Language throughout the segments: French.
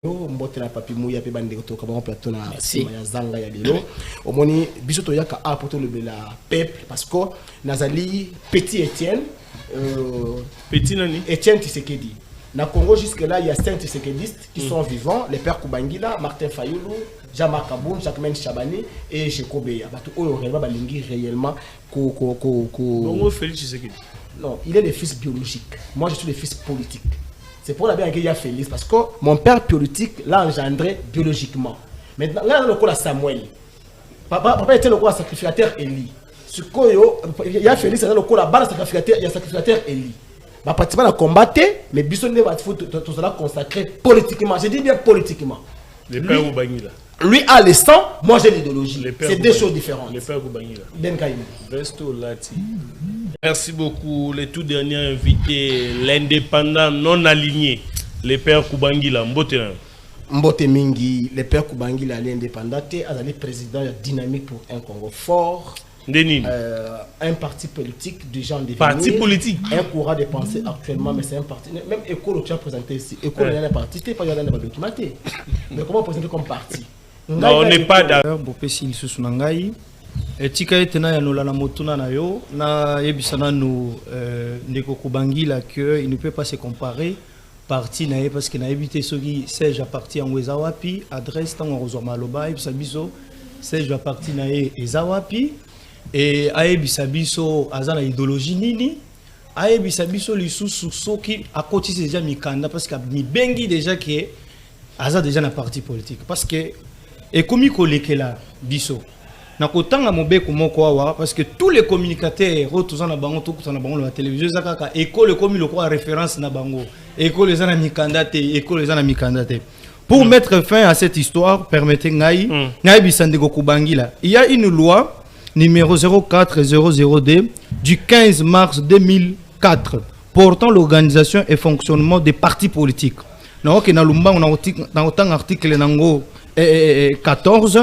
mbote na papi mouya pe bande to kabon plateau na ya zanga ya lelo omoni biso to yaka a poto le la peuple parce que nazali petit Étienne petit nani Étienne Tshisekedi na Congo jusque là il y a 5 Tshisekidistes qui sont vivants, les pères Kubangila, Martin Fayulu, Jean-Marc Kaboun, Jacquemaine Chabani et Cheikh Beya. Bato oyo réellement balingi réellement Bongo Félix Tshisekedi. Non, il est le fils biologique. Moi je suis le fils politique. C'est pour la bien qu'il y a Félix, parce que mon père politique l'a engendré biologiquement. Maintenant, là, le cas Samuel. Papa était le cas sacrificateur Eli. Il y a Félix, le cas là-bas, il y a sacrificateur Eli. Ma participant à combattre, mais Bisson ne va tout cela consacré politiquement. Je dis bien politiquement. Les pères Kubangila. Lui a le sang, moi j'ai l'idéologie. C'est deux choses différentes. Les pères Kubangila. Vesto Lati. Merci beaucoup. Les tout derniers invités, l'indépendant non aligné, les pères Kubangila. Mbote Mingi, les pères Kubangila, l'indépendant, est président dynamique pour un Congo fort. Un parti politique du genre de parti politique. Un courant de pensée actuellement, mais c'est un parti. Même École tu as présenté ici. École est un parti, tu n'es pas documenté. Mais comment présenter comme parti? Non, on n'est pas d'accord. Etika etena ya nolana motuna na yo na yebisana no ndeko Kubangila que il ne peut pas se comparer parti na ye parce que na évité soki siège à parti en Wezawapi adresse tant en Maloba ebisa biso siège à parti na ye Ezawapi et ayebisa biso azana idéologie nini ayebisa biso lisusu soki akotisi déjà mikanda parce que mi bengi déjà que aza déjà na parti politique parce que et komi kolekela biso na kotanga mobeko moko awa parce que tous les communicateurs tous na bango tout na bango la télévision zakaka école comme le quoi référence na bango école za na mikandate école za na mikandate pour mettre fin à cette histoire permettez ngai bisandeko Kubangila il y a une loi numéro 0400D du 15 mars 2004 portant l'organisation et fonctionnement des partis politiques na okena lumba na otanga article nango 14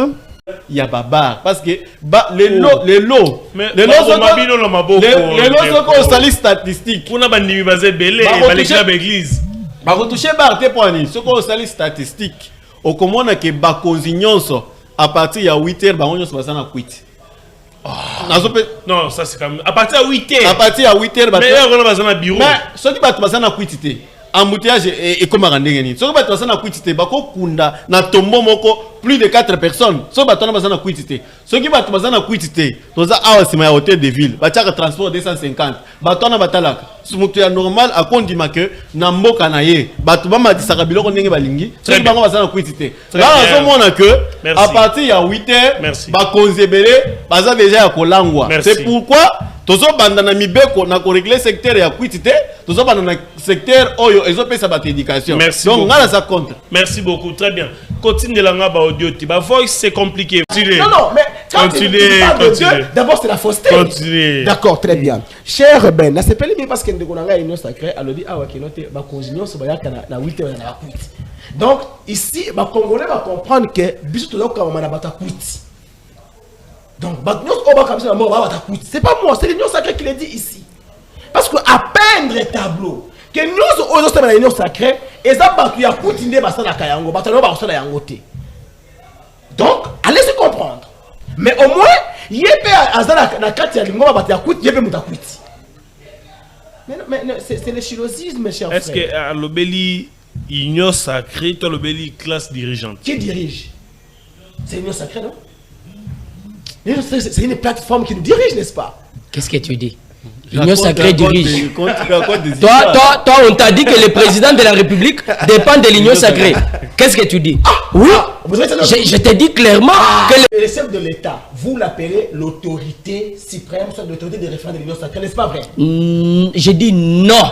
il y a babar parce que les lots sont sali statistique on a bandimi basé belé balekla l'église ba retoucher bar te point ni ce qu'on sali statistique au komona ke ba konzignonso à partir ya 8h ba onyo so basana quit non ça c'est comme à partir ya 8h à partir ya 8h ba mais on a basana bureau mais ce qui ba basana quit te embouteillage et comme randenge ni so ba basana quit te ba ko kunda na tombo moko plus de 4 personnes. So batona bazana quitté. Ce qui bat bazana quitté. Toza awa sima ya hôtel de ville. Batiaka transport 250. Batona batalaka. Sumutu ya normal a kondima que na mboka na ye. Batu ba matisaka biloko ndenge balingi. Très bien. Bazana quitté. Là on mona que à partir ya 8h ba konzebele baza déjà ya kolangwa. C'est pourquoi tozo banda na mibeko na ko régler secteur ya quitté. Tozo banda na secteur oyo ezopesa ba éducation. Donc ngala ça compte. Merci beaucoup. Très bien. Continue de l'anga ba audio. Ba voix c'est compliqué. Non, mais quand tu parles de Dieu, d'abord c'est la fausseté. Continue. D'accord, très bien. Cher Ben, là c'est pas bien parce que ndeko union sacrée, alors dit ah ouais que note ba consignon so ba yaka na 8 heures na quit. Donc ici ba congolais va comprendre que biso to loka mama na bata quit. Donc ba nyos o ba kamisa na mo ba bata quit. C'est pas moi, c'est l'union sacrée qui le dit ici. Parce que à peindre tableau que nous aux autres union sacrée et ça batu ya kutinde basala kayango batalo ba basala yango te. Donc allez se comprendre. Mais au moins yépe azala na kati ya lingoma batu ya kuti yépe muta kuti. Mais c'est le chirurgisme mes chers frères. Est-ce que à l'obéli union sacrée toi l'obéli classe dirigeante qui dirige? C'est union sacrée non? C'est une plateforme qui nous dirige n'est-ce pas? Qu'est-ce que tu dis? L'union sacrée dirige. Toi, on t'a dit que le président de la République dépend de l'union sacrée. Qu'est-ce que tu dis? Oui, je te dis clairement que le chef de l'État, vous l'appelez l'autorité suprême, soit l'autorité de référence de l'union sacrée, n'est-ce pas vrai? J'ai dit non.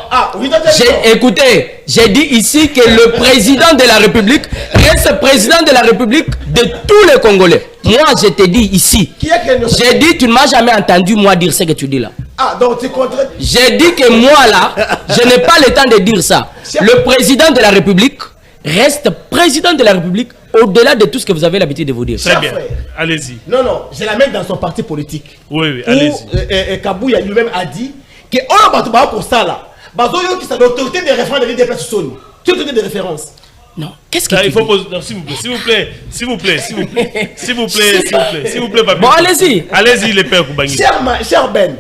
Écoutez, j'ai dit ici que le président de la République reste président de la République de tous les Congolais. Moi, je te dis ici. J'ai dit, tu ne m'as jamais entendu moi dire ce que tu dis là. Ah, donc tu contredis. J'ai dit que moi là, je n'ai pas le temps de dire ça. Le président de la République reste président de la République au-delà de tout ce que vous avez l'habitude de vous dire. Très bien. Allez-y. Non, je l'amène dans son parti politique. Oui, allez-y. Kabouya lui-même a dit que on a battu pour ça là. Bazoyo qui c'est l'autorité de référence de l'idée de place Sony. L'autorité de référence. Non, qu'est-ce que il faut poser... Non, s'il vous plaît, s'il vous plaît, s'il vous plaît, s'il vous plaît, s'il vous plaît, s'il vous plaît, s'il vous plaît, papi. Bon, allez-y. Allez-y, les pères Koubangi. Cher Ben,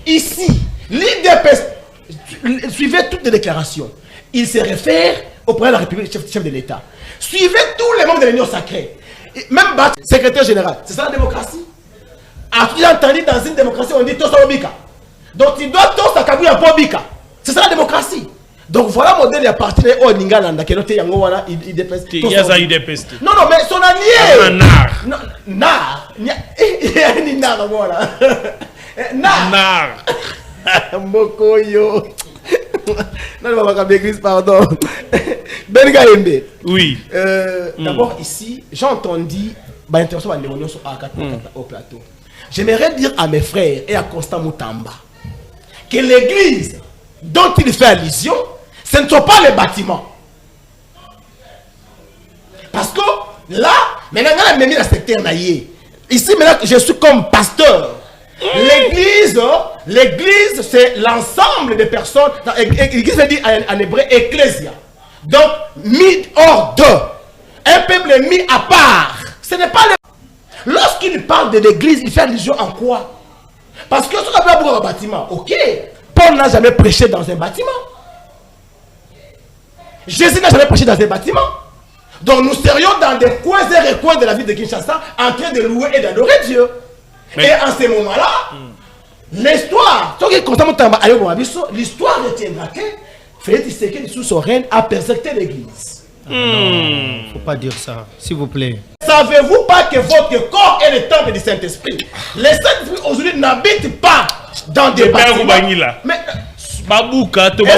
ici, l'IDPS, suivez toutes les déclarations. Il se réfère au président de la République, chef de l'État. Suivez tous les membres de l'Union sacrée. Et même Bat, secrétaire général. C'est ça la démocratie? As-tu entendu dans une démocratie, on dit Tosa Obika. Donc tu dois Tosa Kabuya Pobika. C'est ça la démocratie. Donc voilà le modèle de partenaire au Ningalanda qui est noté Yango Wana IDPS. Il y a ça IDPS. Non, non, mais son allié. Nar. Nar. Ni Nar, voilà. Nar. Mokoyo. Non, non, on va l'église, pardon. Ben Gaïmbe. Oui. D'abord, ici, j'ai entendu l'intervention de Léonion au plateau. J'aimerais dire à mes frères et à Constant Moutamba que l'église dont il fait allusion, ce ne sont pas les bâtiments. Parce que là, maintenant, on a mis le secteur naïe. Ici, maintenant, je suis comme pasteur. L'église, c'est l'ensemble des personnes. L'église veut dire en hébreu ecclésia. Donc, mis hors d'eux. Un peuple mis à part. Ce n'est pas le. Lorsqu'il parle de l'église, il fait allusion en quoi? Parce que ce qu'on appelle un bâtiment, ok. Paul n'a jamais prêché dans un bâtiment. Jésus n'a jamais prêché dans un bâtiment. Donc, nous serions dans des coins et recoins de la ville de Kinshasa en train de louer et d'adorer Dieu. Mais... Et en ce moment-là, l'histoire, l'histoire retiendra que Félix Tshisekedi sous son règne a persécuté l'église. Il ne faut pas dire ça, s'il vous plaît. Savez-vous pas que votre corps est le temple du Saint-Esprit? Le Saint-Esprit aujourd'hui n'habite pas dans des bâtiments. Mais Babouka, tu es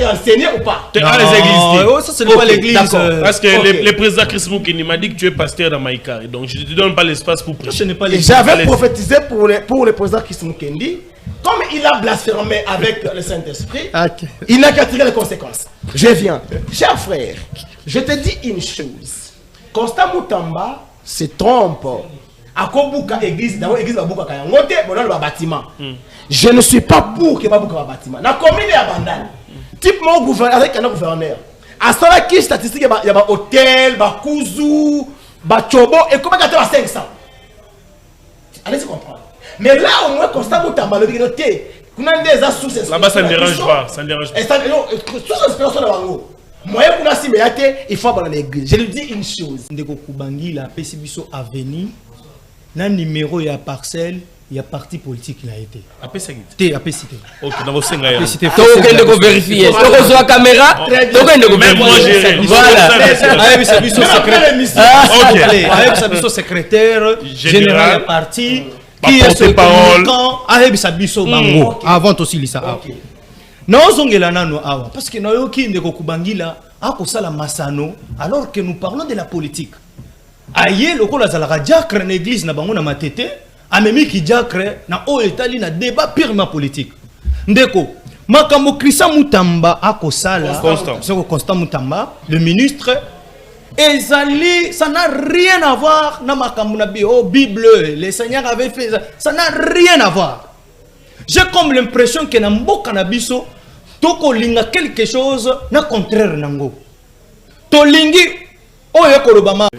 enseigné ou pas? Dans les églises. Ça, ce n'est pas l'église. Parce que le président Chris Moukini m'a dit que tu es pasteur dans Maïkari. Donc je ne te donne pas l'espace pour prêcher. J'avais prophétisé pour le président Chris Moukini. Comme il a blasphémé avec le Saint-Esprit, il n'a qu'à tirer les conséquences. Je viens. Cher frère, je te dis une chose. Constant Moutamba se trompe. À Kobuka église, dans l'église de Babuka Kayangote, bon dans le bâtiment. Je ne suis pas pour que Babuka un bâtiment. La commune est abandonnée. Type mon gouverneur, avec un gouverneur. À cela qui statistique, il y a un hôtel, un kouzou, un chobo, et comment il y a 500. Allez-y comprendre. Mais là, au moins, Constant Moutamba, le noté, là-bas, ça ne dérange pas. Ça ne dérange pas. Moi, il faut aller à l'église. Je lui dis une chose. Ndeko Koubangi, la PCBISO Avenue, na numéro et à parcelle, il y a parti politique qui a été. APCité. APCité. Ok, dans vos 5 ans. APCité. Donc, on va vérifier. Donc, on voit la caméra. Donc, on va vérifier. Voilà. Avec sa secrétaire général de parti, qui est ce communicant, avec sa biso bango. Avant aussi, Lisa. Non, parce que nous qui Ndeko Koubangi là, à la Massano, alors que nous parlons de la politique. Aïe, le col à la diacre en église na bango na matete, amemi ki diacre na o etali na débat purement politique. Ndeko, makambo Christian Moutamba a kosala, Constant Moutamba, le ministre, ezali, ça n'a rien à voir na makambo na Bible, le Seigneur avait fait ça n'a rien à voir. J'ai comme l'impression que na mboka na biso toko linga quelque chose na contraire nango. To lingi o ekolobama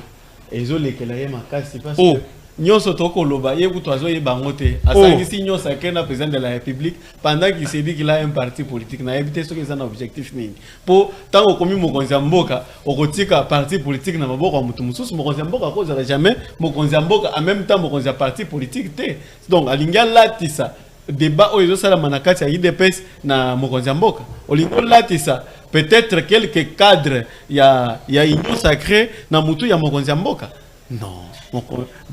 ezolekela ye makasi parce que nyonso tokoloba ye kutu azoye bangote asangisi nyonso akena président de la République pendant qu'il s'est dit qu'il a un parti politique na éviter ce que ça un objectif nini po tango komi mokonzi ya mboka okotika parti politique na maboko ya mutu mususu mokonzi ya mboka akozala jamais mokonzi ya mboka en même temps mokonzi ya parti politique te donc alingi alatisa débat oyo ezosala na kati ya IDPS na mokonzi ya mboka olingi olatisa peut-être quelques cadres il y a union sacrée na mutu ya mokonzi ya mboka. Non,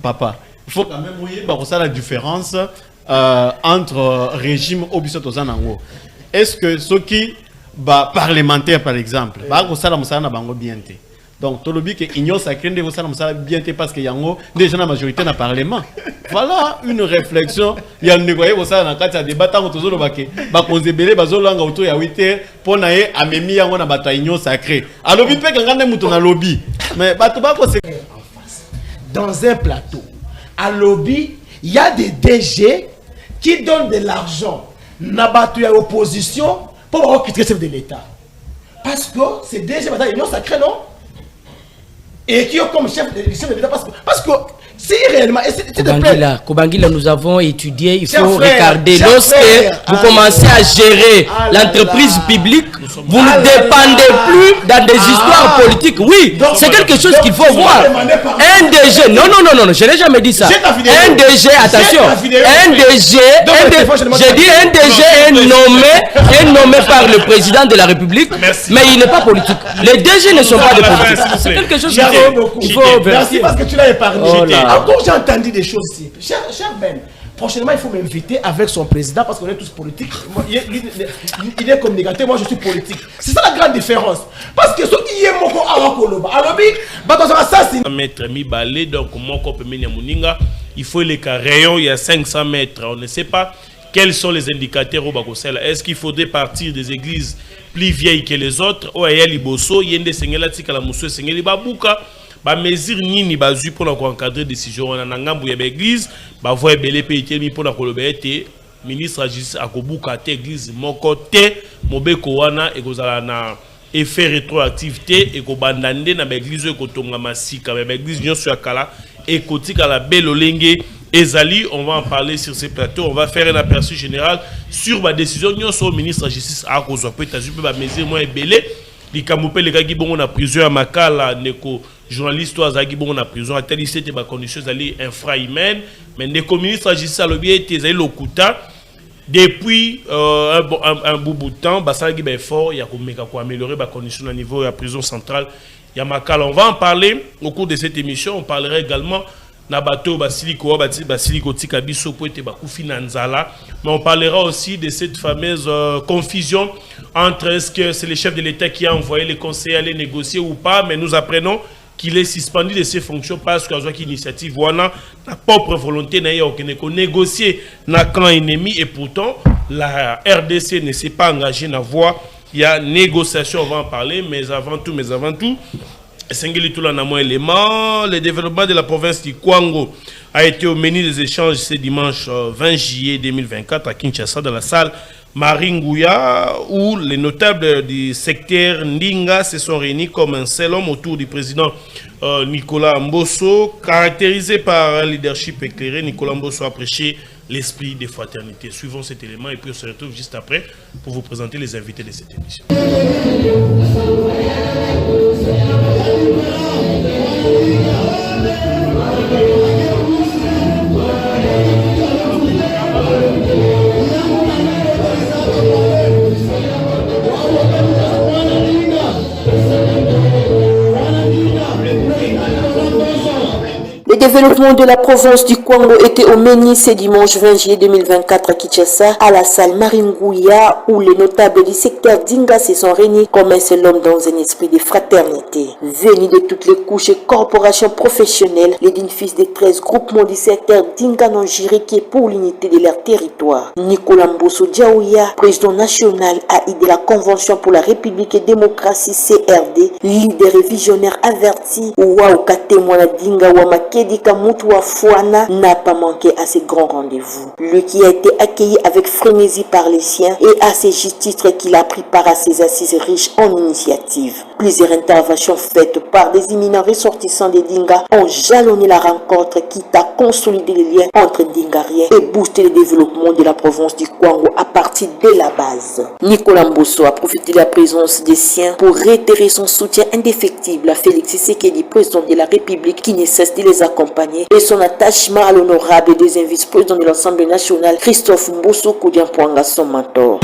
papa, il faut quand même voir la différence entre régime obisoto zanango. Est-ce que ceux qui parlementaires par exemple, ça la bango bien té. Donc tout le but que union sacrée ne ça la bien té parce que yango déjà la majorité na parlement. Voilà une réflexion. Il y a une voyez ça na kati ya débat tant que tozolo bake ba konzebele bazolanga autour ya 8h pour na ye amemi yango na bato union sacrée. Alobi pe kangande muto na lobby. Mais bato ba ko dans un plateau, à lobby, il y a des DG qui donnent de l'argent à l'opposition pour recruter le chef de l'État. Parce que c'est déjà dans l'union sacrée, non? Et qui est comme chef de l'État, parce que si réellement... Kobangila, nous avons étudié, il faut regarder. Lorsque vous commencez à gérer l'entreprise publique, vous ne dépendez plus dans des histoires politiques. Oui, c'est quelque chose qu'il faut voir. Un DG, non, je n'ai jamais dit ça. Un DG, attention, un DG, j'ai dit un DG est nommé par le président de la République, mais il n'est pas politique. Les DG ne sont pas des politiques. C'est quelque chose qu'il faut vérifier. Merci parce que tu l'as épargné. Encore j'ai entendu des choses ici. Cher Ben, prochainement il faut m'inviter avec son président parce qu'on est tous politiques. Il est communicateur, moi je suis politique. C'est ça la grande différence. Parce que ce qui est moko awakoloba, alobi, bato assassin. Mètres mi balé donc mon copé Muninga, il faut les rayon il y a 500 mètres. On ne sait pas quels sont les indicateurs au Bagosel. Est-ce qu'il faudrait partir des églises plus vieilles que les autres? Ou ayali bosso, yende sengela tika la mousso sengeli babuka. Ba mesure nini bazu pour encadrer décision on a ngambu ya église ba voye belé pété mi pour la kolobete ministre justice akobuka te église mon côté mobeko wana e kozala na effet rétroactivité et ko bandande na église ko tonga masika ba église nyonso ya kala et kotika la belolenge ezali. On va en parler sur ces plateaux. On va faire un aperçu général sur ma décision nyonso ministre justice akozwa peut azupe ba mesure moins belé likamoupe les gars qui bon na prison à Makala neko journaliste ou azagi bon na prison à telle c'était ba conditions ali infra-humaines mais les ministres agissent à l'objet était lokuta depuis un bout de temps basagi ben fort il y a comme améliorer ba conditions au niveau de la prison centrale ya Makala. On va en parler au cours de cette émission. On parlera également na bateau basiliko basiliko tika biso po ete bakufi na nzala, mais on parlera aussi de cette fameuse confusion entre est-ce que c'est le chef de l'État qui a envoyé les conseillers aller négocier ou pas, mais nous apprenons qu'il est suspendu de ses fonctions parce qu'il a une initiative wana la propre volonté na yo ko négocier na camp ennemi et pourtant la RDC ne s'est pas engagée na voie il y a négociation. On va en parler, mais avant tout le développement de la province du Kwango a été au menu des échanges ce dimanche 20 juillet 2024 à Kinshasa dans la salle Maringouya où les notables du secteur Ndinga se sont réunis comme un seul homme autour du président Nicolas Mbosso. Caractérisé par un leadership éclairé, Nicolas Mbosso a prêché l'esprit de fraternité. Suivons cet élément et puis on se retrouve juste après pour vous présenter les invités de cette émission. Le développement de la province du Kwango était au menu ce dimanche 20 juillet 2024 à Kinshasa, à la salle Maringouya, où les notables du secteur Dinga se sont réunis comme un seul homme dans un esprit de fraternité. Venus de toutes les couches et corporations professionnelles, les fils des 13 groupements du secteur Dinga n'ont géré qui pour l'unité de leur territoire. Nicolas Mbosso Diaouya, président national, a aidé la Convention pour la République et Démocratie CRD, leader et visionnaire averti, Ouaouka témoin la Dinga Ouamake Dika Moutoua Fouana n'a pas manqué à ces grands rendez-vous. Lui qui a été accueilli avec frénésie par les siens et à ces titres qu'il a pris part à ces assises riches en initiatives. Plusieurs interventions faites par des éminents ressortissants des Dinga ont jalonné la rencontre qui a consolidé les liens entre Dingariens et boosté le développement de la province du Kwango à partir de la base. Nicolas Mbosso a profité de la présence des siens pour réitérer son soutien indéfectible à Félix Tshisekedi, président de la République, qui ne cesse de les accompagner, et son attachement à l'honorable deuxième vice-président de l'Assemblée nationale, Christophe Mbosso Koudiampouanga, son mentor.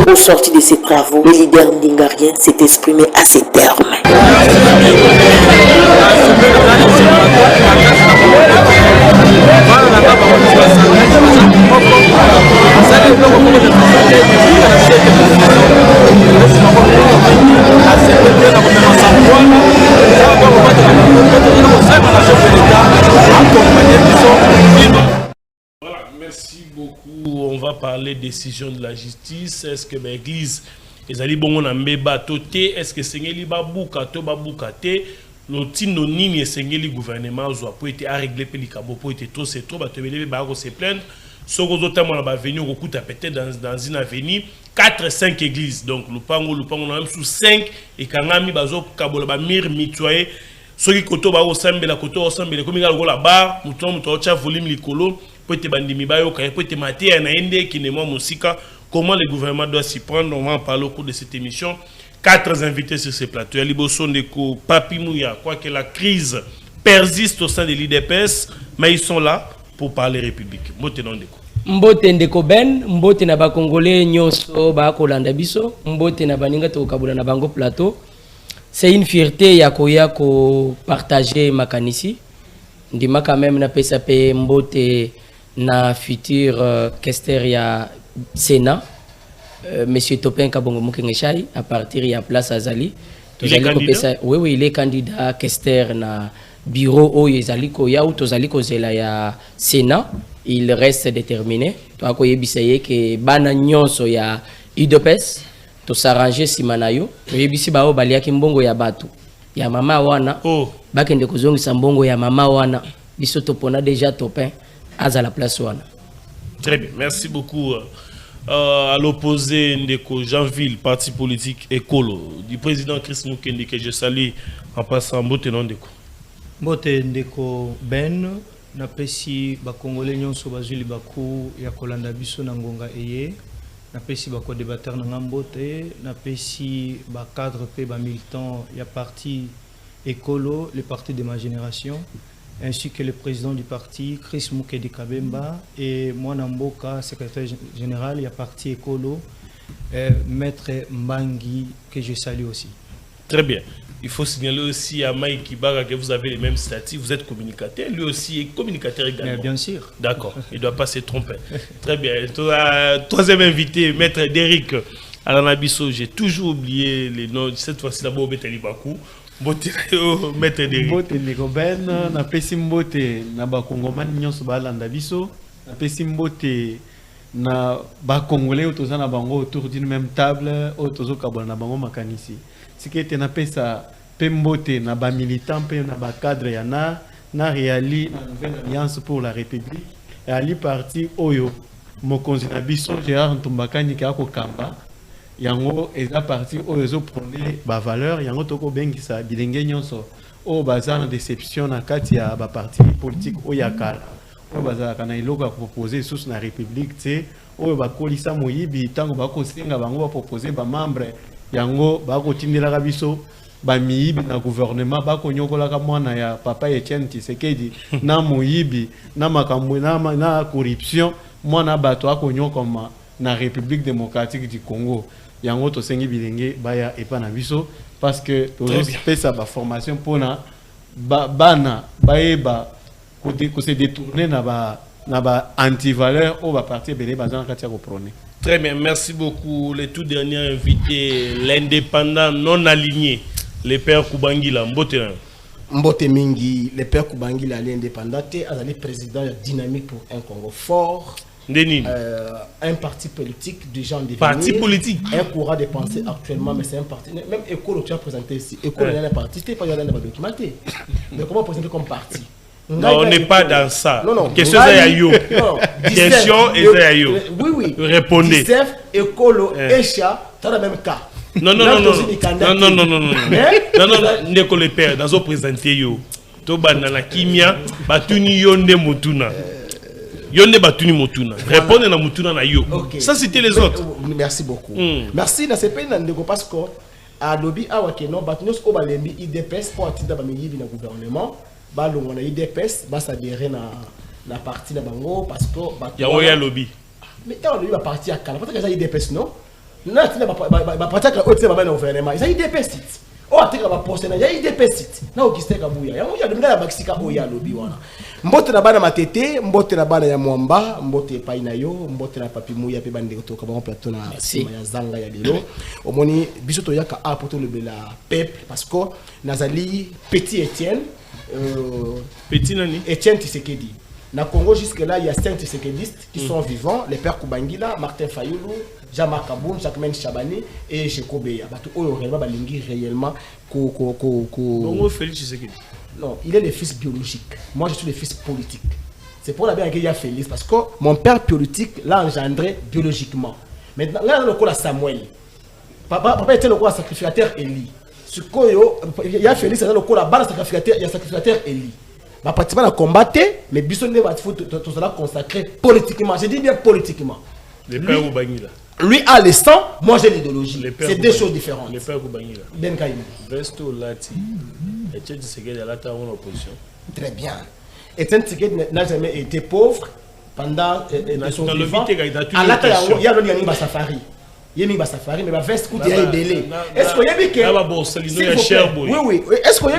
Au sorti de ces travaux, le leader ndingarien s'est exprimé à ces termes. Voilà, merci beaucoup. On va parler décision de la justice. Est-ce que l'Église ezali bongo na mbeba to te est-ce que sengeli babuka to babuka te lotino nini esengeli gouvernement zo po été à régler pe likabo po été trop c'est trop ba tebele ba ko se plaindre soko zotama na ba venir okuta peut-être dans une avenue 4-5 églises donc lupango na même sous 5 et kangami bazo kabola ba mir mitwaye soki koto ba osambela koto osambela komi ngalo la bar muto cha volume likolo po été bandimi ba yo ka po été maté na ende qui ne mo musika. Comment le gouvernement doit s'y prendre? On va en parler au cours de cette émission. 4 invités sur ce plateau. Aliboso Ndeko, Papi Mouya, quoi que la crise persiste au sein de l'IDPS, mais ils sont là pour parler République. Mbote Ndeko. Mbote Ndeko Ben, Mbote na ba Congolais nyonso ba kolanda biso, Mbote na baninga to kabula na bango plateau. C'est une fierté ya ko partager makanisi. Ndima quand même na pesa pe Mbote na futur questeur ya Sénat, Monsieur Topin Kabongo Mukengeshai, à partir de la place Azali. Il est candidat? Oui, il est candidat Kester na bureau où Yezaliko ya ou Tozaliko Zela ya Sénat. Il reste déterminé. Toi, quoi yebisaye que bana nyonso ya UDPS, to s'arranger si manayo. To yebisi bao balia kimbongo ya batu. Ya mama wana. Oh. Bakende kozongi sambongo ya mama wana. Biso topona déjà Topin à la place wana. Très bien, merci beaucoup. À l'opposé Ndeko Jeanville, parti politique écolo, du président Chris Mukendi que je salue en passant Mbote Ndeko. Mbote Ndeko Ben, na pesi ba Congolais nyonso bazuli baku ya kolanda biso na ngonga eye, na pesi ba ko débatteur na Mbote, na pesi ba cadre pe ba militant ya parti écolo, le parti de ma génération. Ainsi que le président du parti, Chris Mukedi Kabemba, et moi, Namboka, secrétaire général, il y a parti écolo, Maître Mbangi, que je salue aussi. Très bien. Il faut signaler aussi à Mike Kibaga que vous avez les mêmes statuts, vous êtes communicateur, lui aussi est communicateur également. Bien sûr. D'accord, il ne doit pas se tromper. Très bien. Troisième invité, Maître Derrick Alanabiso, j'ai toujours oublié les noms, cette fois-ci d'abord Betali Bakou. Mbote Maître Derrick. Mbote Ndeko Ben, na pesi mbote na ba Kongomani nyonso balanda biso, na pesi mbote na ba Congolais autoza na bango autour d'une même table, autozo kabola na bango makanisi. Sikete na pesa pe mbote na ba militant pe na ba cadre ya na réali na nouvelle alliance pour la République. Et ali parti oyo mokonzi na biso Gérard Ntumbakani ka ko kamba. Yango eza parti oyo prôner ba valeur yango toko bengisa bilenge nyonso o bazana déception na kati ya ba parti politique oyakala o bazala kana iloka proposer sous na république te oyo bakolisa moyibi tango bakosenga bango ba proposer ba membre yango bakotindela biso ba miyibi na gouvernement bakonyokola ka mwana ya papa Etienne Tshisekedi na moyibi na makambo na corruption mwana bato akonyokoma na République démocratique du Congo. Yango to sengi bilenge baya epa na biso parce que to pesa ba formation pona bana baeba ko se détourner na ba anti-valeur ou ba parti belé bazana katia ko prôner. Très bien, merci beaucoup. Les tout derniers invités, l'indépendant non aligné, le père Kubangila Mbote. Mbote Mingi, le père Kubangila l'indépendant, azali président dynamique pour un Congo fort. Un parti politique du genre de parti politique, un courant de pensée actuellement, mais c'est un parti. Même École, tu as présenté ici. École, il y a un parti, tu n'es pas documenté. Mais comment présenter comme parti? Non, on n'est pas dans ça. Non, non. Question Zayayo. Question et Zayayo. Oui, oui. Répondez. DICEF, École, Echa, tu as le même cas. Non, non, non, non. Non, non, non, non. Non, non, Ndeko le père, dans un présenté yo. Toba na la kimia, batuni yonde mutuna. Yonde batuni mutuna. Répondez na mutuna na yo. Ça c'était les autres. Merci beaucoup. Merci na sepe na ndeko parce que à lobby awakeno batunos o balembi IDPS pour atida ba meyibi na gouvernement. Ba longo na IDPS ba s'adhérer na parti na bango parce que ya lobby. Mais tant lobby ba parti à kala. Parce que ça IDPS non. Non, atina ba parti à haute ba na gouvernement. Ça IDPS. Oh atika ba poste na ya IDPS. Na Augustin Kabuya. Ya ya demanda ya Maxika o ya lobby wana. Mbote na bana matete, mbote na bana ya mwamba, mbote pa inayo, mbote na papi muya pe bande kotoka ba plateau na sima ya zanga ya lelo. Omoni biso to yaka a poto le bela peuple parce que nazali petit Etienne petit nani Etienne Tshisekedi. Na Congo jusque là il y a 5 Tshisekedistes qui sont vivants, les pères Kubangila, Martin Fayoulou, Jean-Marc Kaboum, Jacquemin Chabani et Cheko Beya. Réellement. Bongo Félix Tshisekedi. Non, il est le fils biologique. Moi, je suis le fils politique. C'est pour la bien qu'il y a Félix, parce que mon père politique l'a engendré biologiquement. Maintenant, là, on a le coup à Samuel. Papa était le coup à sacrificateur Eli. Il y a Félix, il y a le coup à la sacrificateur, il y a sacrificateur Eli. Ma partie va combattre, mais Bisson ne va pas consacrer politiquement. Je dis bien politiquement. Le père Oubangira. Lui a le sang, moi j'ai l'idéologie. C'est deux choses différentes. Le père Oubangira. Ben Kaïm. Vesto Lati. Et tu sais que là, tu as une opposition. Très bien. Etienne Tshisekedi n'a jamais été pauvre pendant son vivant. À la taille, il y a le Yanniba Safari. Yanniba Safari, mais ma veste coûte est belé. Est-ce qu'il y a vu que. Oui. Est-ce qu'il y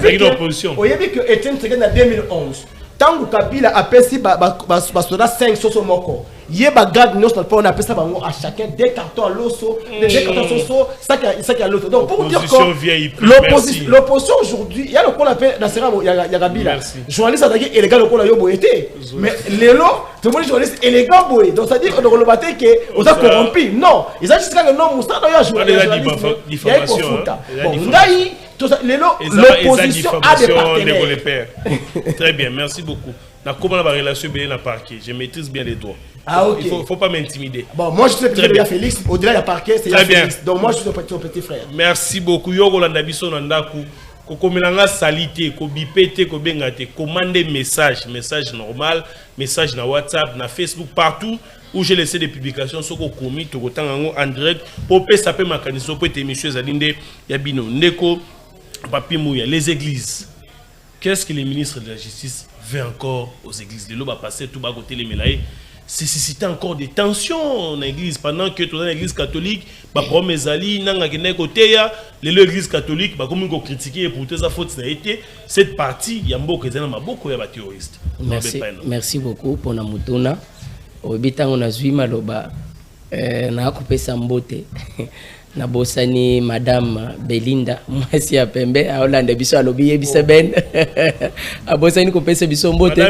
a vu que Etienne Tshisekedi en 2011, tant que Kabila a perçu 5 soso moko. Yeba garde nous on appelle ça à chacun des cartons à l'osso, des cartons soso, ça qui a l'autre. Donc pour dire que l'opposition aujourd'hui, il y a le qu'on appelle dans il y a Kabila. Journaliste attaqué élégant le qu'on a yobo été. Mais Lélo, tout le monde journaliste élégant boy. Donc ça dit qu'on a rebatté que on a corrompu. Non, ils ont juste que non mousta dans journaliste. Il y a bon, ndaï l'opposition a des partenaires. Très bien, merci beaucoup. Comment la relation bien la parquet, je maîtrise bien les droits. Ah, ok. Il ne faut pas m'intimider. Bon, moi je suis le petit frère Félix, au-delà de la parquet, c'est Félix. Donc moi je suis ton petit frère. Merci beaucoup. Yogo Landabiso Nandaku. Kokomelanga salité, ko bipete, ko bengate, commandez message normal, message na WhatsApp, na Facebook, partout où j'ai laissé des publications sur ko komi to kotango en direct pour pe saper makaniso pour te monsieur Zalinde Yabino Ndeko Papi Mouya les églises. Qu'est-ce que les ministres de la justice veulent encore aux églises? Les lots va passer tout bas côté les mélaïs. C'est susciter encore des tensions dans l'église pendant que dans l'église catholique bah comme mes alliés n'anga qui n'est côté ya l'église catholique bah comme ils critiquer et pour ça faute ça a été cette partie il y a beaucoup de terroristes. Merci beaucoup pour na mutuna obita on a zui maloba na couper sambote na bosani madame Belinda mwasi ya pembe aolanda biso alobi yebisa ben abosani ko pesa biso mbote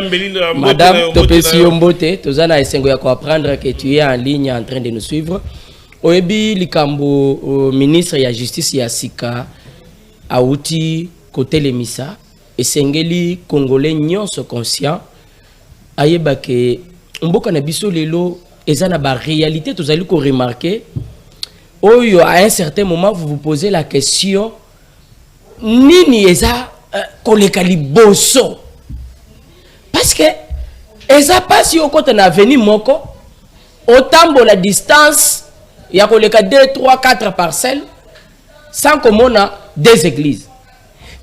madame topesi mbote tozana esengo ya ko apprendre que tu es en ligne en train de nous suivre oyebi likambo ministre ya justice ya sika auti côté lemisa esengeli congolais nyonso conscient ayeba que mboka na biso lelo ezana ba réalité tozali ko remarquer. Oyo, à un certain moment, vous vous posez la question Nini eza kolekali boso? Parce que eza pas si au côté na veni moko autant la distance il y a koleka 2, 3, 4 parcelles sans qu'on a des églises.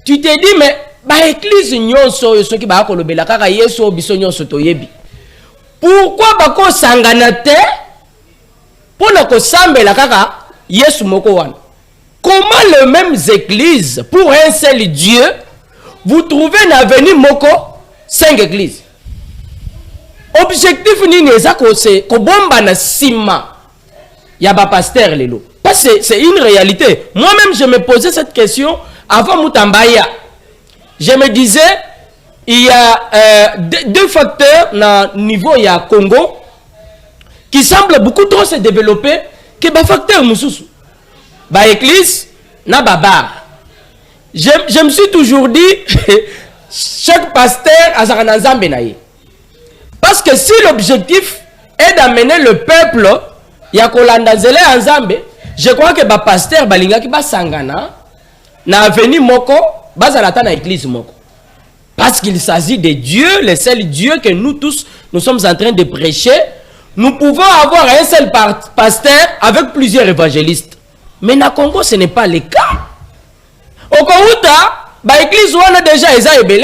Tu te dis mais ba église nyonso yo soki ba kolobela kaka yeso biso nyonso toyebi. Pourquoi ba ko sangana te? Pour na ko sambela kaka Yes, Mokowan. Comment les mêmes églises, pour un seul Dieu, vous trouvez dans l'avenir Moko 5 églises? Objectif ni neza ko c'est ko bomba na sima ya ba pasteur lelo. Parce que c'est une réalité. Moi-même je me posais cette question avant Moutambaya. Je me disais il y a deux facteurs na niveau ya Congo qui semblent beaucoup trop se développer. Que ba facteur mususu ba église na babar. Je me suis toujours dit chaque pasteur a sa nzambe na ye. Parce que si l'objectif est d'amener le peuple ya kolanda nzele nzambe, je crois que ba pasteur balinga ki ba sangana na avenue moko bazalata na église moko. Parce qu'il s'agit de Dieu, le seul Dieu que nous tous nous sommes en train de prêcher. Nous pouvons avoir un seul pasteur avec plusieurs évangélistes. Mais na Congo, ce n'est pas le cas. Au Congo, l'église a déjà été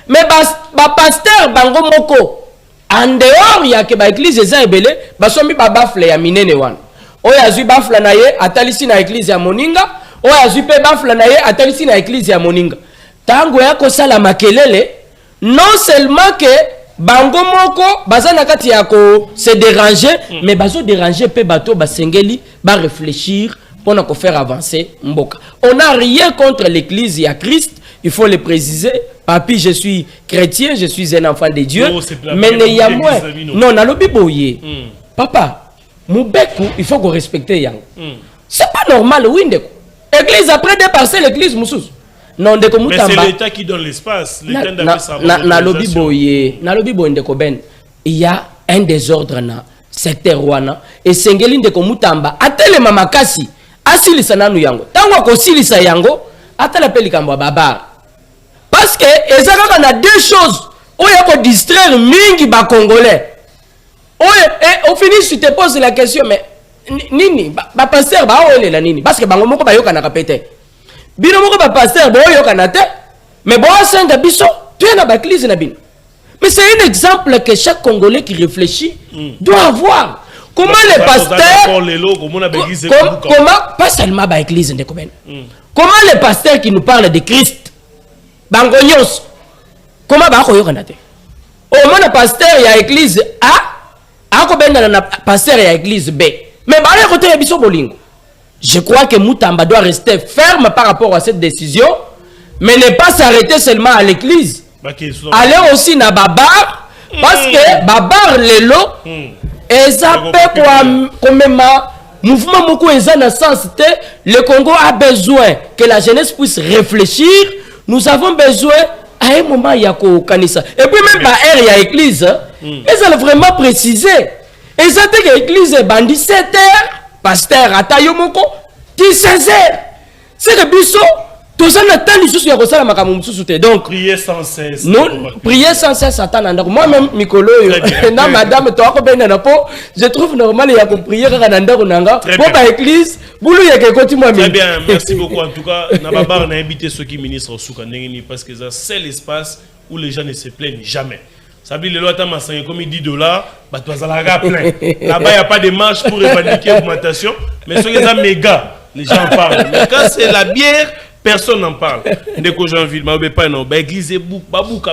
mais le pasteur bango moko en dehors, il y a que l'église est ébélé, basomi ba bafle ya minene wan. Oya zui bafla na ye atalisi na église ya Moninga, oya zui pe bafla na ye atalisi na église ya Moninga. Tango ya ko sala makelele, non seulement que bango moko bazana kati ya ko se déranger mais bazo déranger pe bato basengeli ba réfléchir pour na ko faire avancer mboka. On n'a rien contre l'église et à Christ, il faut le préciser. Papi, je suis chrétien, je suis un enfant de Dieu, mais ne y a moins. Non, na lobi boye. Papa, Moubekou, il faut qu'on respecte Yang. C'est pas normal, oui, ndeko. Église après des parcelles, l'église Moussous. Non, ndeko Moutamba. Mais c'est l'État qui donne l'espace. L'État n'a pas na lobby boye, ndeko Ben, il y a un désordre na secteur wana et sengeli ndeko Moutamba atele mamakasi asilisa nanu yango. Tango ko silisa yango atala pelikambo baba. Parce que ezaka na deux choses. Oya ko distraire mingi ba congolais. Au finish tu te poses la question mais nini ba pasteur ba olela nini parce que bango moko ba yoka na kapete. Bino moko ba pasteur ba yoka na te mais bo senga biso tu es na ba église na bino. Mais c'est un exemple que chaque Congolais qui réfléchit doit avoir. Comment les pasteurs comment pas seulement ba église de Koben. Comment les pasteurs qui nous parlent de Christ bangonyos comment ba ko yoka na te. Au moins le pasteur il y a église A ako ben na pasteur et église B. Mais à côté de biso bolingo. Je crois que Moutamba doit rester ferme par rapport à cette décision, mais ne pas s'arrêter seulement à l'église. Aller aussi na babar parce que babar lelo ezape kwa même mouvement moko eza na sens te le Congo a besoin que la jeunesse puisse réfléchir. Nous avons besoin à un moment yako kanisa. Et puis même ba air ya église ils ont vraiment précisé. Et ça dit que l'église est bandit 7h, pasteur Atayo Moko, 16h. C'est que biso, tout ça n'a pas de choses à ma donc, prier sans cesse. Non, prier sans cesse, Satan. Moi-même, Mikolo, madame, je trouve normal il y a que prier pour l'église. Très bien, merci beaucoup. En tout cas, Nababar a invité ceux qui ministrent au Soukanengeni parce que c'est l'espace où les gens ne se plaignent jamais. Ça veut dire que les comme $10, bah tu as la plein. Là-bas, il n'y a pas de marche pour éradiquer l'augmentation. Mais ceux qui sont méga, les gens parlent. Mais quand c'est la bière, personne n'en parle. Dès que j'en vis, je pas non. L'église est beaucoup,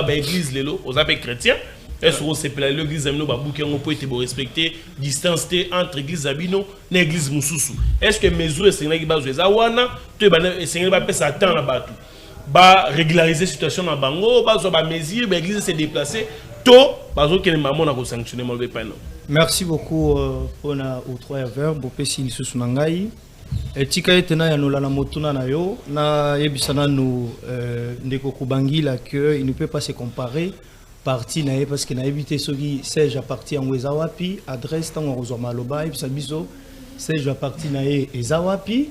l'église aux appels chrétiens. Est-ce que c'est l'église amino babouki on peut être respecter distance entre l'église abino et l'église mususu. Est-ce que mesure c'est qui base les awana, tu es c'est pas passer attendre là bas tout. Ba régulariser situation dans bango, ba so ba mesure, l'église s'est déplacée. Merci beaucoup pour la trois verbes pour pesi ni susu nangai etika etena ya nolala motuna na yo na yebisana no ndeko kubangila que il ne peut pas se comparer parti na parce que na évité soki siège à parti en Wezawapi adresse tango kozwa maloba et biso siège à parti na ezawapi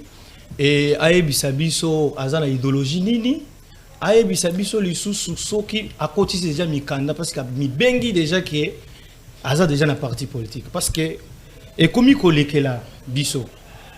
et ayebisa biso azana idéologie nini ayebisa biso lisusu soki akotisi déjà mikanda parce que mi bengi déjà que aza déjà na parti politique parce que et komi kolekela biso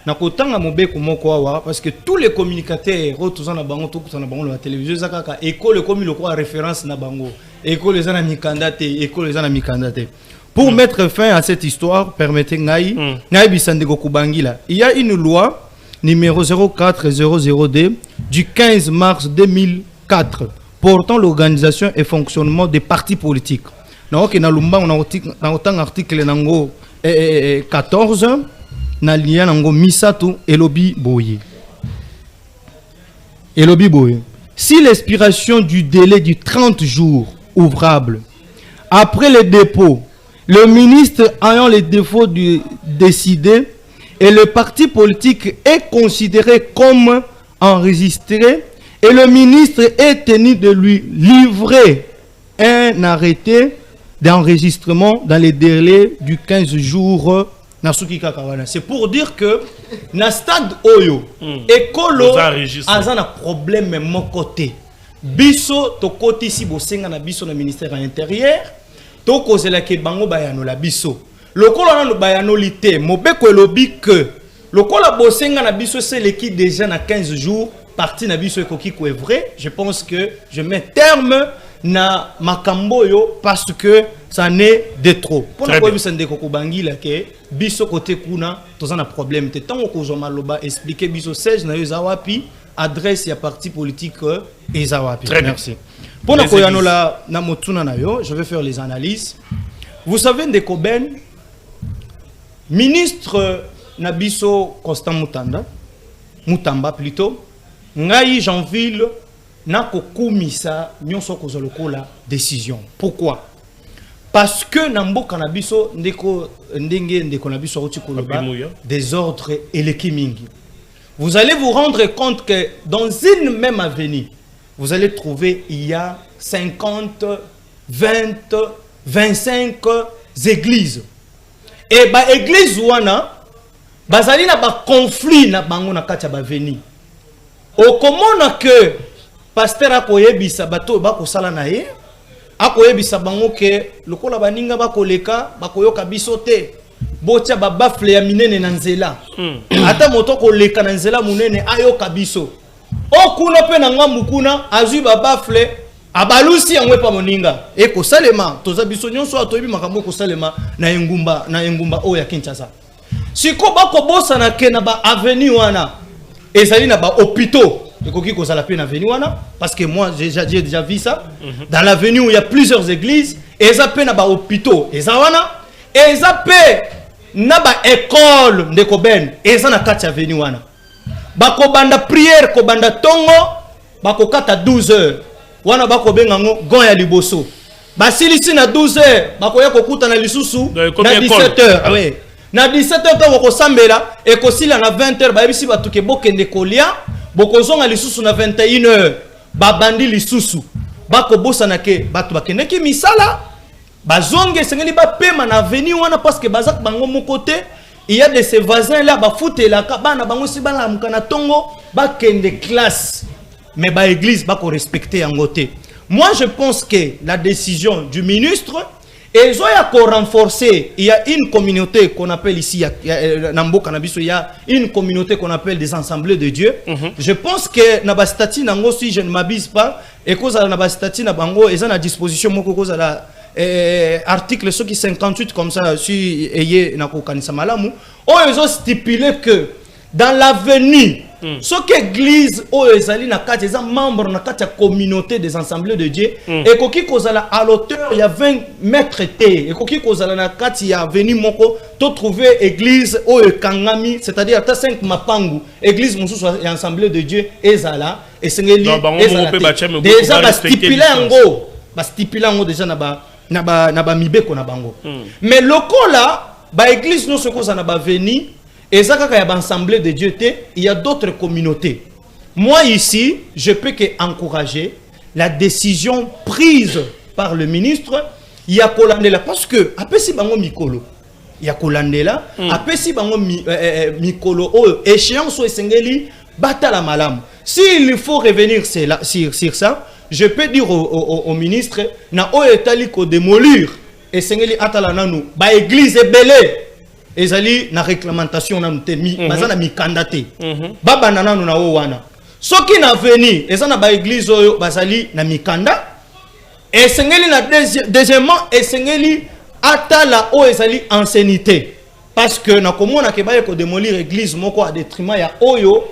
na kotanga mobeko moko awa parce que tous les communicateurs retourna na bango to na bango la télévision zakaka école komi le quoi référence na bango école les ana mikanda te école les ana mikanda te pour mettre fin à cette histoire permettez ngai ayebisa ndeko kubangila il y a une loi numéro 04002 du 15 mars 2004 portant l'organisation et fonctionnement des partis politiques. On a article 14 na lien nango misatu elobi boye. Elobi boye. Si l'expiration du délai du 30 jours ouvrable après le dépôt, le ministre ayant les défauts décidé et le parti politique est considéré comme enregistré et le ministre est tenu de lui livrer un arrêté d'enregistrement dans les délais du 15 jours. C'est pour dire que dans le stade Oyo, écolo a un problème de mon côté. Biso, to côté si bosenga na biso na ministère de l'Intérieur, to kozela ke bango bayano la biso. Lokola na bayano lité, mobeko elobi que lokola bosenga na biso c'est l'équipe déjà na 15 jours, parti na biso ekoki ko est vrai, je pense que je mets terme na makambo yo parce que ça n'est de trop. Pour na ko bisande ko bangila ke biso côté kuna toza na problème te tango ko zoma loba expliquer biso siège na yo zawapi adresse ya parti politique ezawapi. Merci. Pour na ko yano la na motuna na yo, je vais faire les analyses. Vous savez ndeko Ben ministre Nabiso Constant Mutamba plutôt, ngai Jeanville n'a kokumisa nyonso kozoloko la décision. Pourquoi? parce que Nambo Kanabiso ndeko nabiso oti koloba des ordres elekimingi. Vous allez vous rendre compte que dans une même avenue, vous allez trouver il y a 50, 20, 25 églises. Et ba église wana bazali na ba conflit na bango na kati ya ba avenue. Okomona que pasteur akoyebisa bato bakosala na ye akoyebisa bango ke lokola baninga bakoleka bakoyoka biso te botia babafle ya minene na nzela ata moto koleka na nzela munene ayoka biso okuna pe na ngambu kuna azui babafle abalusi yango pa moninga eko salema toza biso nyonso atoyebi makambo ko salema na engumba o ya Kinshasa siko bako bosa na ke na ba avenue wana ezali na ba hôpitaux. Ekoki kozala pe na avenue wana parce que moi j'ai déjà vu ça dans l'avenue où il y a plusieurs églises et ça pe na ba hôpitaux et ça wana et ça pe na ba école ndeko ben et ça na kati avenue wana bako banda prière ko banda tongo bako kata 12h wana bako benga ngo gon ya liboso basilisi na 12h bako ya kokuta na lisusu na 17h ouais na 17h to bako sambela et ko sila na 20h ba bisi batuke bokende kolia bokozonga lisusu na 21h babandi lisusu bako bosa na ke batu bakende ki misala bazonge sengeli ba pema na avenue wana parce que bazak bango mon côté il y a de ces voisins là ba foute la bana bango si bana mukana tongo bakende classe mais ba église bako respecter en côté. Moi je pense que la décision du ministre et Zoya ko renforcer, il y a une communauté qu'on appelle ici, il y a une communauté qu'on appelle des assemblées de Dieu. Je pense que Nabastati Nango, si je ne m'abuse pas, et cause à Nabastati Nabango, ils ont à disposition, moi, cause à la article 58 comme ça, si Eye Nako Kanisa Malamu, ils ont stipulé que dans l'avenir, ce qu'église ezali na kati eza membre na kati ya communauté des assemblées de Dieu et koki kozala à l'auteur il y a 20 mètres té et koki kozala na kati ya avenue moko to trouver église kangami c'est-à-dire ata 5 mapangu église mususu ya assemblée de Dieu ezala et sengeli déjà ba stipuler ngo déjà na ba mibeko na bango mais lokola ba église no soko za na ba avenue. Et ça, quand il y a une assemblée de Dieu, il y a d'autres communautés. Moi, ici, je peux qu'encourager la décision prise par le ministre. Il y a Kolandela. Parce que, après si bango Mikolo, il y a Kolandela. Après si bango Mikolo, échéance ou Sengeli, batala malam. S'il faut revenir sur ça, je peux dire au ministre, na o etali ko démolir. Et Sengeli atala nanou, ba église est belée. Ezali na réclamentation na mutemi bazana mikandate baba nananu na wana soki na veni ezana ba église oyo bazali na mikanda et sengeli na deuxièmement et sengeli atala o ezali ancienneté parce que na komona ke baye ko démolir église moko à détriment ya oyo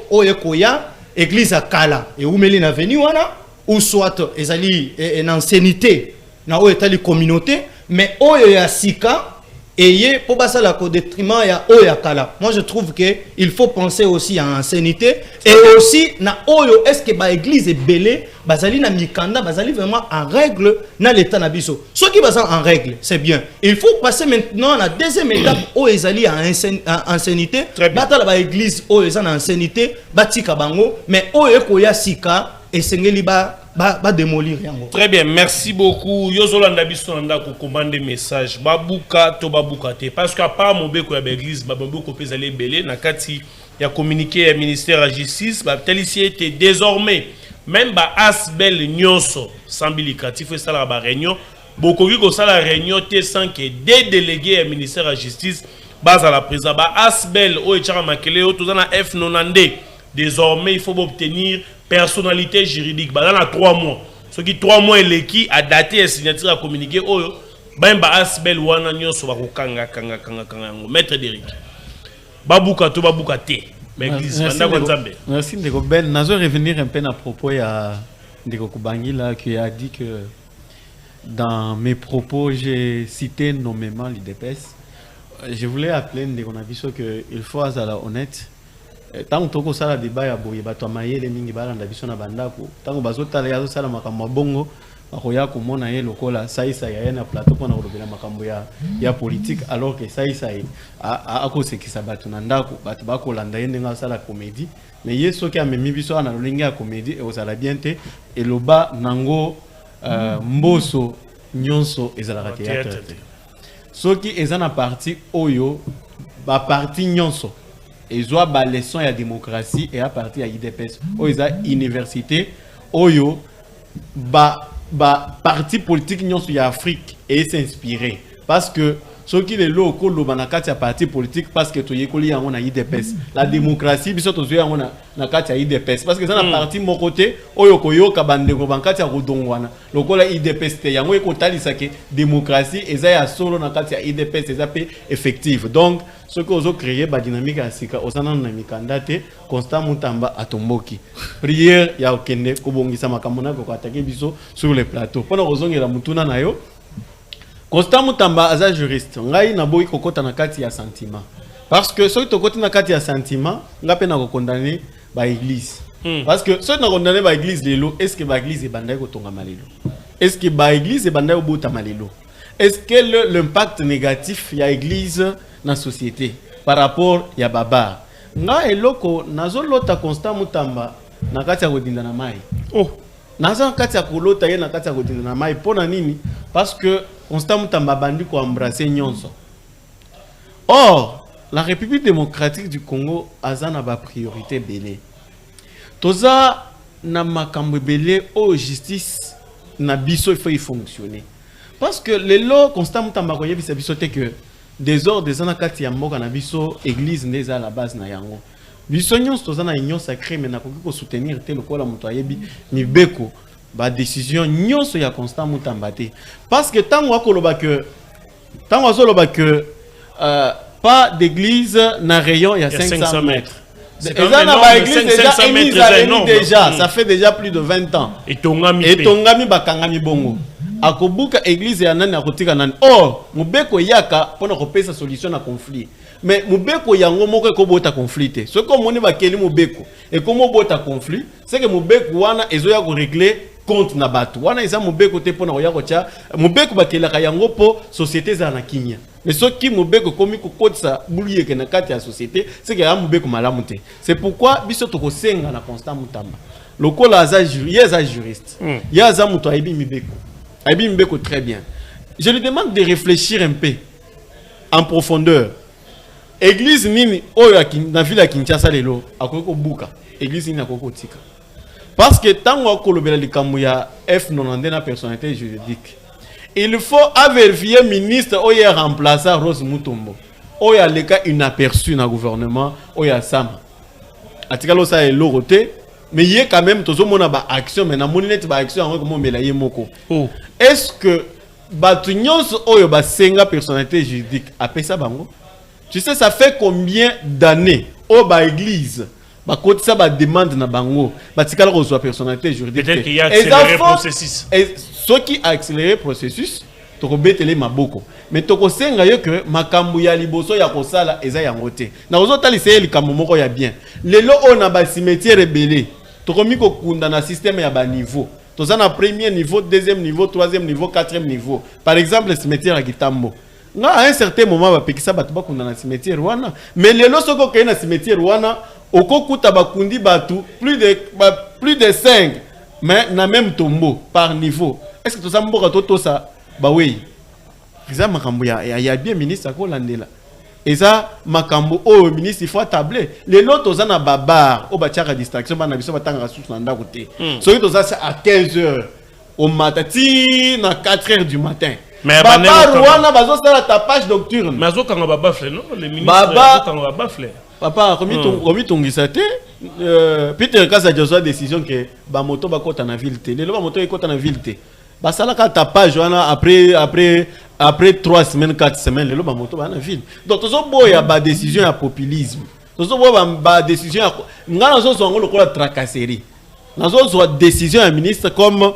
koya église akala et umeli na veni wana ou soit ezali en ancienneté na o etali communauté mais oyo ya sika et pour passer la au détriment ya oya kala. Moi je trouve que il faut penser aussi à l'ancienneté et aussi na oyo est-ce que ba église est belée bazali na mikanda bazali vraiment en règle na l'état na biso. Ceux qui basent en règle, c'est bien. Il faut passer maintenant à la deuxième étape où ezali à ancienneté. Batala ba église oyo ezana ancienneté batika bango mais oyo koya sika et sengeli ba démolir yango. Très bien, merci beaucoup. Yozolanda biso nda ko commander message. Babuka to babuka te parce qu'à part mobeko ya église baboko pezali belé na kati ya communiqué ya ministère de justice ba telici était désormais même ba asbel nyonso sambilikatif et sala ba réunion bokoki ko sala réunion te sans que des délégués ya ministère de justice base à la présence ba asbel o etchara makele o tozana F92 désormais il faut obtenir personnalité juridique dans 3 mois. Ce qui 3 mois qui a daté et signature à communiquer oyo ba asbel wana nyonso ba kanga maître Derrick babuka to babuka te mais église banda ko nzambe. Merci Ndeko Ben. Nazo revenir un peu à propos ya Ndeko Kubangila qui a dit que dans mes propos j'ai cité nommément l'IDPS. Je voulais appeler Ndeko Nabiso que il faut être honnête. tant que ça la débat ya boye bato mayele mingi balanda biso na bandako tant bazotala ya sala makambo bongo akoya komona ye lokola saisa ya na plateau pona kolobela makambo ya politique alors que saisa akosekisa bato na ndako bato bakolanda ye ndenga sala comédie mais ye soki amemi biso na lolinga ya comédie e osala bien te eloba nango mboso nyonso ezalaka théâtre soki ezana parti oyo ba parti nyonso ezwa ba leçon ya démocratie et à partir ya IDPS oyo eza université oyo ba parti politique nyonso ya Afrique et s'inspirer parce que ce qui est là ko loba na kati ya parti politique parce que to yekoli yango na IDPS la démocratie biso to yango na kati ya IDPS parce que ça na parti mon côté oyo koyoka bandeko bankati ya kodongwana lokola IDPS te yango ekotalisa ke démocratie eza ya solo na kati ya IDPS eza pe effective donc ce que ozo créer ba dynamique ya sika osana na mikanda te Constant Mutamba atomboki prière ya okende kobongisa makambo na ko attaquer biso sur le plateau pona ozongela mutuna na yo Constant Mutamba aza juriste ngai na boyi kokota na kati ya sentiment parce que soki tokoti na kati ya sentiment ngape na ko condamner ba église parce que soki na condamner ba église lelo est-ce que ba église ebandai ko tonga malelo est-ce que ba église ebandai obota malelo est-ce que l'impact négatif ya église na société par rapport ya baba nga eloko nazolota Constant Mutamba na kati ya kodinda na mai naza kati ya kolota ye na kati ya kodinda na mai pona nini parce que Constant Mutamba bandi ko embrasser nyonso. Or, la République démocratique du Congo azana ba priorité belé. Toza na makambo belé au justice na biso il faut y fonctionner. Parce que les lois Constant Mutamba ko yebisa biso te que désordre zana kati ya mboka na biso église ndeza la base na yango. Biso nyonso toza na union sacrée mais na ko soutenir te lokola muto ayebi mibeko ba décision nyonso ya Constant Mutamba te parce que tant wakoloba que pas d'église na rayon il y a 500 mètres. C'est déjà déjà ça fait déjà plus de 20 ans et tongami bakangami bongo akobuka église ya nani akotika nani mubeko yaka pona kopesa solution na conflit mais mubeko yango moko ekobota conflit te ce que moni bakeli mubeko et comment bota conflit c'est que mubeko wana ezoya ko régler compte na bato wana eza mubeko te pona koya kocha mubeko bakelaka yango po société za na kinya mais ce qui mubeko komi ko kotsa buliyeke na kati ya société c'est que ya mubeko malamu te c'est pourquoi biso tokosenga na Constant Mutamba lokola aza juriste yaza muto aibi mibeko très bien je lui demande de réfléchir un peu en profondeur église nini oyo na ville ya Kinshasa lelo akoko buka église nini akoko tika parce que tant que le likambo ya F90 na personnalité juridique il faut vérifier ministre oyo remplacer Rose Mutombo oyo leka inaperçu na gouvernement oyo sama atikalo sa eloroté mais il y a quand même toujours mon action mais na moninet ba action en comme mbela ye moko est-ce que batu nyonso oyo ba senga personnalité juridique apesa bango tu sais ça fait combien d'années au ba église ba côté ça ba demande na bango ba tikala ko so personnalité juridique peut-être qu'il y a accéléré le processus et ce qui a accéléré le processus to ko betele maboko mais to ko senga yo que makambu ya liboso ya ko sala eza ya ngote na ozota liseye likambo moko ya bien lelo on a ba cimetière belé to ko miko kunda na système ya ba niveau to za na premier niveau deuxième niveau troisième niveau quatrième niveau par exemple le cimetière ya Kitambo nga à un certain moment ba pekisa batu ba kunda na cimetière wana mais lelo soko ke na cimetière wana okokuta bakundi batu plus de 5 mais na même tombeau par niveau est-ce que to ça mboka to ça ba oui eza makambo ya bien ministre ko landela eza makambo o ministre il faut tabler les lots to za na babar o ba tiaka distraction ba na biso batanga sous na ndako te so to ça à 15h au matin na 4h du matin mais babar wana bazo sala tapage nocturne mais azo kanga babafle non les ministres azo kanga babafle papa komi tongisa te Peter Kasa jozwa décision que ba moto ba kota na ville te lelo ba moto ekota na ville te ba sala ka tapage wana après 3 semaines 4 semaines lelo ba moto ba na ville donc tozo boya ba décision ya populisme tozo boya ba décision ya ngana zo zongo lokola tracasserie nazo zo décision ya ministre comme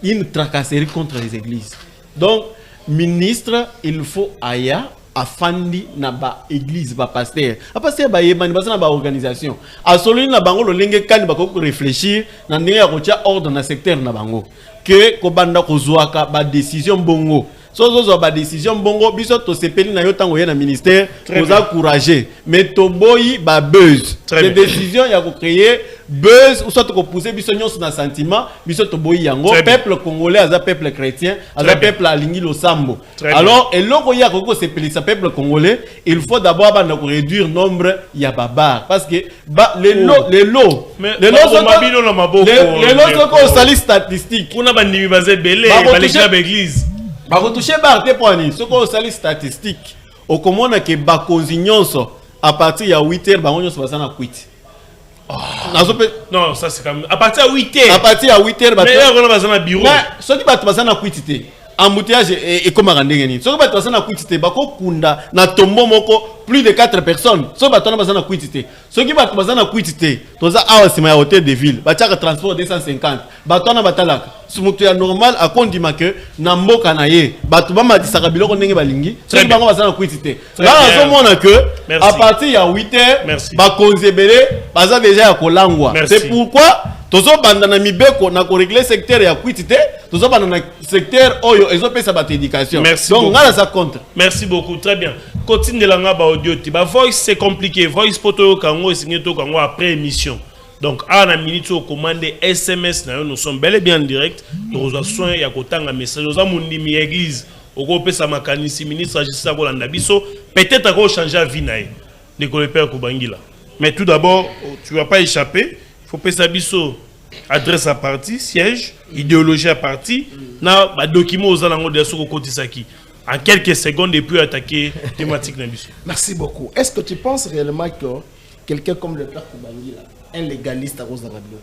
une tracasserie contre les églises donc ministre il faut aya afandi na ba église ba pasteur a pasteur ba yebani ba na ba organisation a soluni na bango lolenge kani ba ko réfléchir na ndenge ya kotia ordre na secteur na bango que ko banda ko zwaka ba décision bongo so ba décision bongo biso to sepeli na yo tango ye na ministère vous encourager mais to boyi ba buzz les décisions ya ko créer buzz ou soit ko pousser biso nyonso na sentiment biso to boyi yango peuple congolais aza peuple chrétien aza peuple alingi lo sambo alors eloko ya ko sepeli sa peuple congolais il faut d'abord banda ko réduire nombre ya babar parce que les lots ko sali statistique kuna bandimi bazé belé balekla l'église ba retoucher ba te point ce qu'on sali statistique au comment que ba nyonso à partir ya 8h ba nyonso ba sana quit non ça c'est quand même à partir ya 8h à partir ya 8h ba mais on va sana bureau mais ce qui ba sana quit te embouteillage et comme ndenge ni ce qui ba sana quit te ba ko kunda na tombo moko plus de 4 personnes so ba tona ba sana quit te ce qui ba sana quit te toza awa sima ya hôtel de ville ba tchaka transport 250 ba tona batalaka sumutu ya normal a kondima que na mboka na ye batu ba matisaka biloko ndenge balingi so bango bazana quitité là on mona que à partir ya 8h ba konzebele baza déjà ya kolangwa c'est pourquoi tozo banda na mibeko na ko régler secteur ya quitité tozo banda na secteur oyo ezopesa ba éducation donc ngala ça compte. Merci beaucoup, très bien. Continue langa ba audio ti ba voice c'est compliqué voice poto kango signeto kango après émission. Donc, à la minute au commande SMS, nous sommes bel et bien en direct. Nous avons soin de un message. Nous avons une église. Nous avons un mécanisme ministre Agissa Golanda Bisso. Peut-être qu'on change la vie. Nicolas Père Koubangila. Mais tout d'abord, tu ne vas pas échapper. Il faut que ça Bisso adresse à parti, siège, idéologie à parti. Na document aux alentours de ce côté Saki. En quelques secondes, et puis attaquer thématique Nabisso. Merci beaucoup. Est-ce que tu penses réellement que quelqu'un comme le Père Koubangila, un légaliste à Rose d'Arabie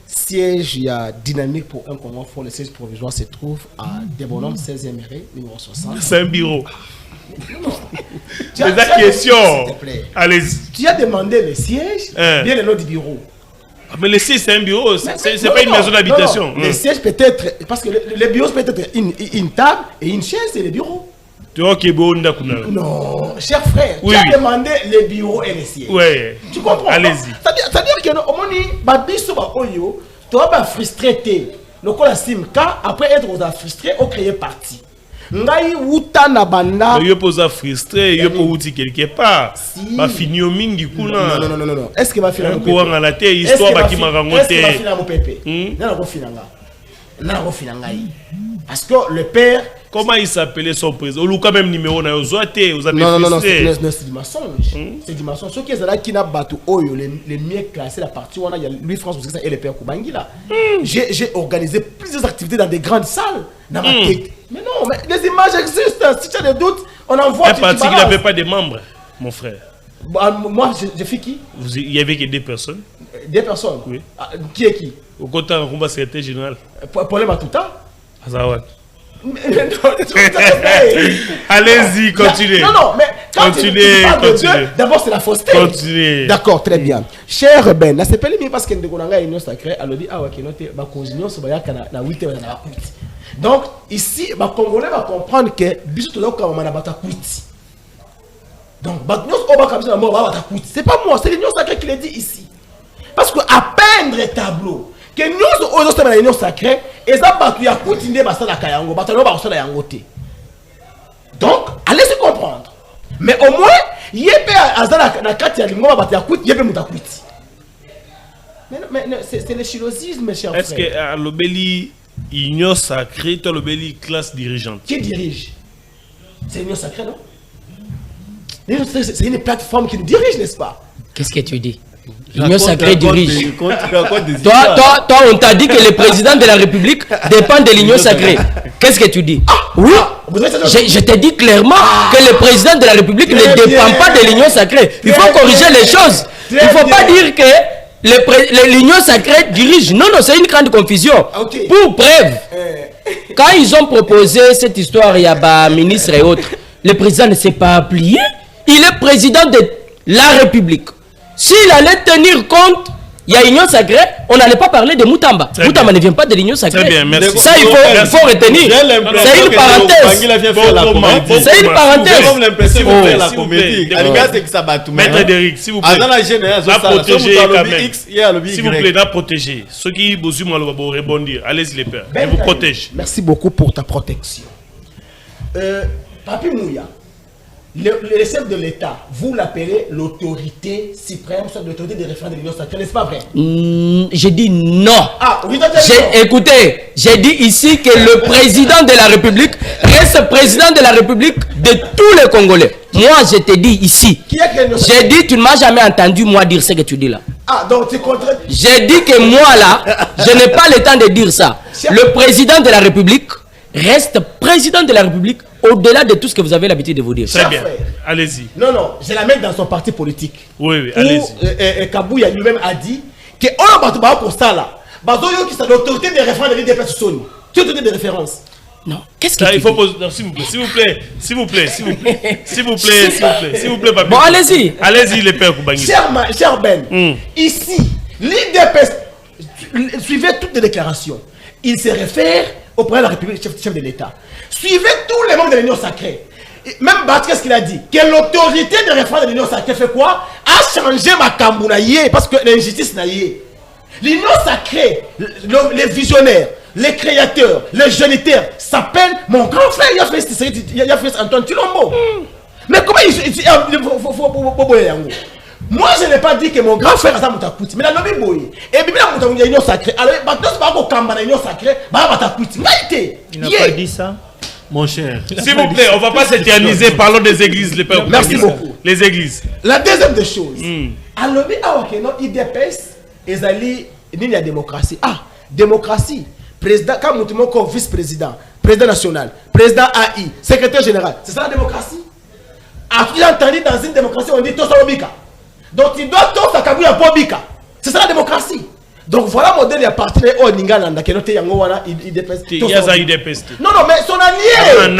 siège, il y a dynamique pour un Congo fort, le siège provisoire se trouve à Débonhomme 16e rue, numéro 60. C'est un bureau. Non. C'est la question. Allez-y. Tu as demandé le siège, bien le nom du bureau. Mais le siège, c'est un bureau, c'est pas une maison d'habitation. Le siège peut être, parce que le bureau peut être une table et une chaise, c'est le bureau. Non, cher frère, tu as demandé le bureau et le siège. Oui. Tu comprends? Allez-y. C'est-à-dire que tu vas frustré. Le col a simka, après être frustré, on crée parti. Ngai wuta na banda. Yo posa frustré, yo po wuti quelque part. Ba fini o mingi kuna. Non. Est-ce que va finir ko nga la te histoire ba ki marangote. Est-ce que va finir mon pépé? Na ko finanga. Na ko finanga. Parce que le père, comment il s'appelait son président? Ou quand même numéro na yozoate, vous avez non, c'est du mensonge. C'est du mensonge. Ce qui est là qui n'a battu oyo les mieux classés la partie où on a Louis François et le père Koubangila. J'ai organisé plusieurs activités dans des grandes salles dans ma tête. Mais non, mais les images existent. Si tu as des doutes, on envoie. Un parti qui n'avait pas de membres, mon frère. Moi, j'ai fait qui? Il y avait que deux personnes. Deux personnes? Oui. Qui est qui? Au côté d'un combat secrétaire général. Paul Matuta? Allez-y, continuez. Non, mais quand continuez. D'abord, c'est la fausseté. Continuez. D'accord, très bien. Cher Ben, n'a pas les parce que nous avons une sacrée. Alors dit, ah ouais, noté, bah continuons sur na 8 heures na kuiti. Donc ici, bah Congolais va comprendre que biso to loka mana bata kuiti. Donc bah nous on va comme ça mort bata kuiti. C'est pas moi, c'est l'union sacrée qui le dit ici. Parce que à peindre le tableau que nous aux autres dans l'union sacrée et ça batu ya kuiti ndé basala kayango, bata no ba osala yango te. Donc allez-y comprendre. Mais au moins yépe azala na kati ya lingo bata ya kuiti yépe muta kuiti. Mais c'est le chirurgisme, mes chers frères. Est-ce que l'obéli union sacrée, toi l'obéli classe dirigeante? Qui dirige? C'est l'union sacrée, non? C'est une plateforme qui nous dirige, n'est-ce pas? Qu'est-ce que tu dis? L'union sacrée dirige. Toi, on t'a dit que le président de la République dépend de l'union sacrée. Qu'est-ce que tu dis? Oui, je te dis clairement que le président de la République ne dépend pas de l'union sacrée. Il faut corriger les choses. Il ne faut pas dire que l'union sacrée dirige. Non, c'est une grande confusion. Pour preuve, quand ils ont proposé cette histoire, il y a des ministres et autres, le président ne s'est pas plié. Il est président de la République. S'il allait tenir compte il y a Union Sacrée, on n'allait pas parler de Moutamba. Très Moutamba bien. ne vient pas de l'Union Sacrée. Très bien, merci. Ça, il faut retenir. C'est une parenthèse. C'est une parenthèse. Maître Derrick, s'il vous plaît. La protéger quand même. S'il vous plaît, la protéger. Ceux qui vous vont rebondir. Allez-y les pères. Je vous protège. Merci beaucoup pour ta protection. Papi Mouya, le chef de l'État, vous l'appelez l'autorité suprême, soit l'autorité des référents de l'Union sacrée, n'est-ce pas vrai? J'ai dit non. Ah, oui, Écoutez, j'ai dit ici que le président de la République reste président de la République de tous les Congolais. Moi, je te dis ici. J'ai dit, tu ne m'as jamais entendu moi dire ce que tu dis là. Ah, donc tu contredis. J'ai dit que moi là, je n'ai pas le temps de dire ça. Le président de la République reste président de la République au-delà de tout ce que vous avez l'habitude de vous dire. Très bien. Allez-y. Non, je la mets dans son parti politique. Oui, allez-y. Kabouya lui-même a dit que on a battu pour ça là. Bazoyo qui c'est l'autorité des référents de l'IDP Sony. Tu as donné des références. Non, qu'est-ce qu'il faut poser. S'il vous plaît, papi. Bon, allez-y. Allez-y, les pères Koubangi. Cher Ben, ici, l'IDP suivait toutes les déclarations. Il se réfère au président de la République, chef de l'État. Suivez tous les membres de l'Union sacrée. Même Bat, qu'est-ce qu'il a dit? Que l'autorité de référence de l'Union sacrée fait quoi? A changé ma Kambounaye parce que l'injustice n'a y. L'Union sacrée, les visionnaires, les créateurs, les géniteurs s'appellent mon grand frère. Il a fait Antoine Tilombo. Mais comment moi, je n'ai pas dit que mon grand frère a Moutakuti, mais la lobby boy. Et bien, il y a une sacrée. Alors, maintenant, c'est pas Kamba, une sacrée, il n'a pas dit ça. Mon cher. S'il vous plaît, on ne va pas s'éterniser. Parlons des églises, les pères. Merci beaucoup. Les églises. La deuxième des choses. Alors, il dépasse, il y a démocratie. Ah, démocratie. Président, quand nous vice-président, président national, président AI, secrétaire général, c'est ça la démocratie? As-tu entendu dans une démocratie, on dit Tosa Obika? Donc tu dois Tosa Kabouya Bobika. C'est ça la démocratie. Donc voilà le modèle de parti de Oningalanda qui est Yangowana, il dépasse. Non, mais son allié.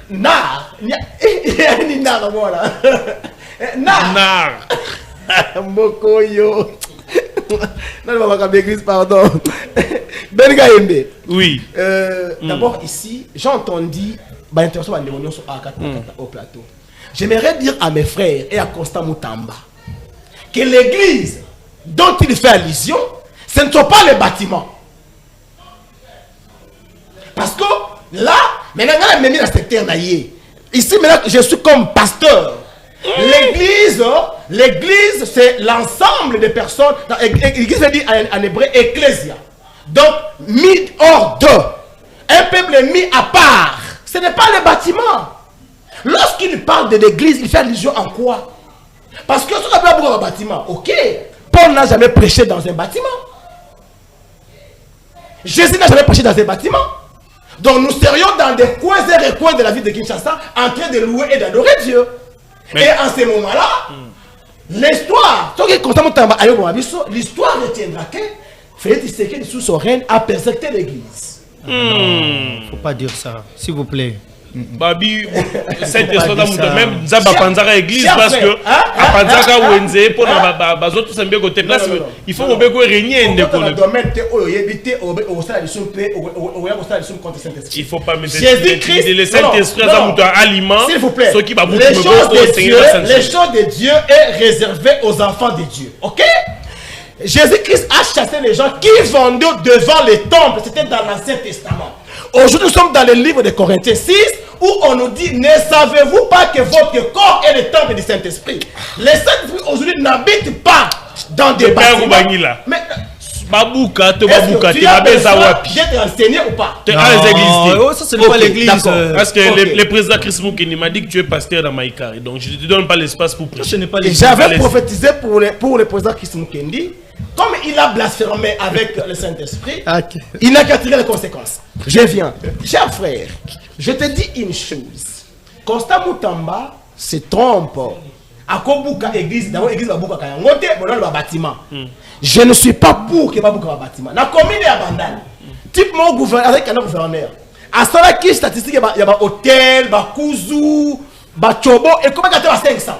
Nar. Nar, voilà. Nar. Mokoyo. Non, pardon. Ben Gaïmbe. Oui. D'abord ici, j'ai entendu au plateau. J'aimerais dire à mes frères et à Constant Moutamba que l'église dont il fait allusion, ce ne sont pas les bâtiments. Parce que là, maintenant, on a mis la secteur naïe. Ici, maintenant, je suis comme pasteur. L'église, c'est l'ensemble des personnes. L'église veut dire en hébreu ecclésia. Donc, mis hors d'eux. Un peuple mis à part. Ce n'est pas les bâtiments. Lorsqu'il parle de l'église, il fait allusion en quoi? Parce que ce n'est pas beaucoup de bâtiments. Ok. Paul n'a jamais prêché dans un bâtiment. Jésus n'a jamais prêché dans un bâtiment. Donc nous serions dans des coins et recoins de la ville de Kinshasa en train de louer et d'adorer Dieu. Mais et en ce moment-là, l'histoire retiendra que Félix Tshisekedi sous son règne a persécuté l'église. Il ne faut pas dire ça, s'il vous plaît. Babi, cette histoire même Zaba Panzara église parce que à Panzara Wenze pour na bazoto sembe côté place il faut que régner indépendant. Il faut pas mettre Jésus-Christ le Saint-Esprit à muto aliment s'il vous plaît. Ce qui va beaucoup les choses de Dieu est réservé aux enfants de Dieu. OK? Jésus-Christ a chassé les gens qui vendaient devant les temples, c'était dans l'Ancien Testament. Aujourd'hui, nous sommes dans le livre de Corinthiens 6 où on nous dit, ne savez-vous pas que votre corps est le temple du Saint-Esprit? Le Saint-Esprit aujourd'hui n'habite pas dans des bâtiments. Mais Babouka, tu as besoin d'être enseigné ou pas? Ça, ce n'est pas l'église. Parce que le président Chris Moukeni m'a dit que tu es pasteur dans Maïkari. Donc je ne te donne pas l'espace pour prêcher. J'avais prophétisé pour le président Chris Moukeni. Comme il a blasphémé avec le Saint-Esprit, il n'a qu'à tirer les conséquences. Je viens. Cher frère, je te dis une chose. Constant Moutamba se trompe. À Kobuka église, d'abord l'église va Buka Kayangote, bon le bâtiment. Je ne suis pas pour que Babuka bâtiment. La commune est abandonnée. Type mon gouverneur avec un gouverneur. À cela qui statistique il y a un hôtel, un kuzu, un chobo et comment gâter à 500.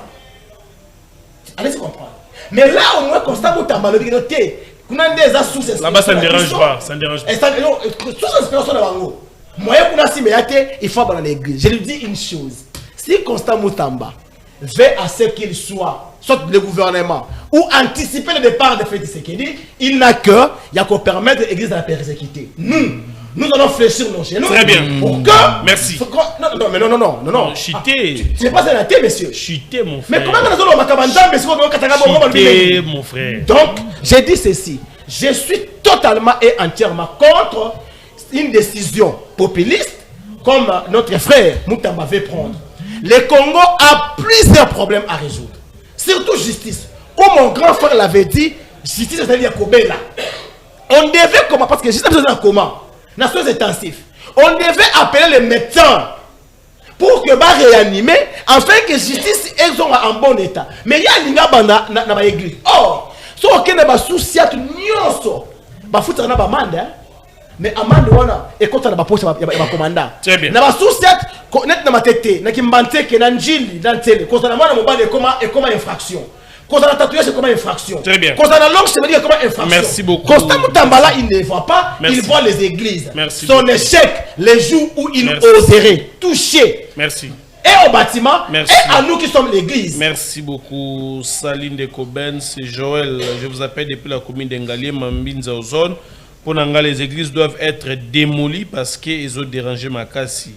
Allez-y comprendre. Mais là, au moins, constat, vous t'as mal noté. Là-bas, ça ne dérange pas. Ça ne dérange pas. Sous inspiration de Bango. Moi, il faut dans l'église. Je lui dis une chose. Si Constant Moutamba veut à ce qu'il soit le gouvernement ou anticiper le départ de Félix Tshisekedi, il n'a que permettre l'église de la persécuter. Nous allons fléchir nos genoux. Très bien. Pour que... Merci. Non. Chuté. Tu n'es pas un athée, monsieur. Chuté, mon frère. Mais comment nous allons Chuté, mon frère. Donc, j'ai dit ceci. Je suis totalement et entièrement contre une décision populiste comme notre frère Moutamba veut prendre. Le Congo a plusieurs problèmes à résoudre. Surtout justice. Comme mon grand frère l'avait dit, justice c'est-à-dire Kobela. On devait comment, parce que justice c'est un comment. Nations intensives. On devait appeler les médecins pour que va réanimer afin que justice ils ont en bon état. Mais il y a une banda dans l'église. Or, si on a des soucis, nyonso ba futa na ba manda. Mais amande wana ekota na ba poste ba commandant. Très bien. Na ba soucis net na matete na kimbanteke na njili na tele. Koza na mwana mobali comme infraction. Koza na tatouage c'est comme infraction. Très bien. Koza na langue c'est dire comme infraction. Merci beaucoup. Constant Moutambala il ne voit pas, il voit les églises. Merci Son beaucoup. échec les jours où il oserait toucher. Merci. Et au bâtiment, merci. Et à nous qui sommes l'église. Merci beaucoup, Saline de Coben. C'est Joël. Je vous appelle depuis la commune d'Engalier, Mambinza Ozone. Pour Nanga, les églises doivent être démolies parce qu'ils ont dérangé ma casse.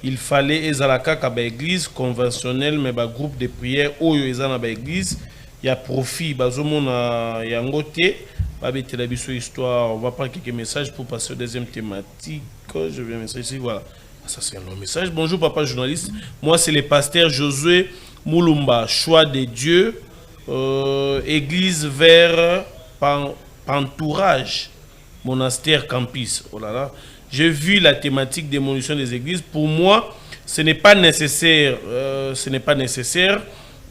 Il fallait ezalaka kaba église conventionnelle, mais ba groupe de prière, oyo ezana ba église. Il y a profit, bazomona yangote. Babete la biso histoire. On va prendre quelques messages pour passer au deuxième thématique. Je vais message ici, voilà. Ça c'est un long message. Bonjour papa journaliste. Moi c'est le pasteur Josué Moulumba, choix de Dieu, église vers Pantourage, monastère campus. Oh là là. J'ai vu la thématique démolition des églises. Pour moi, ce n'est pas nécessaire.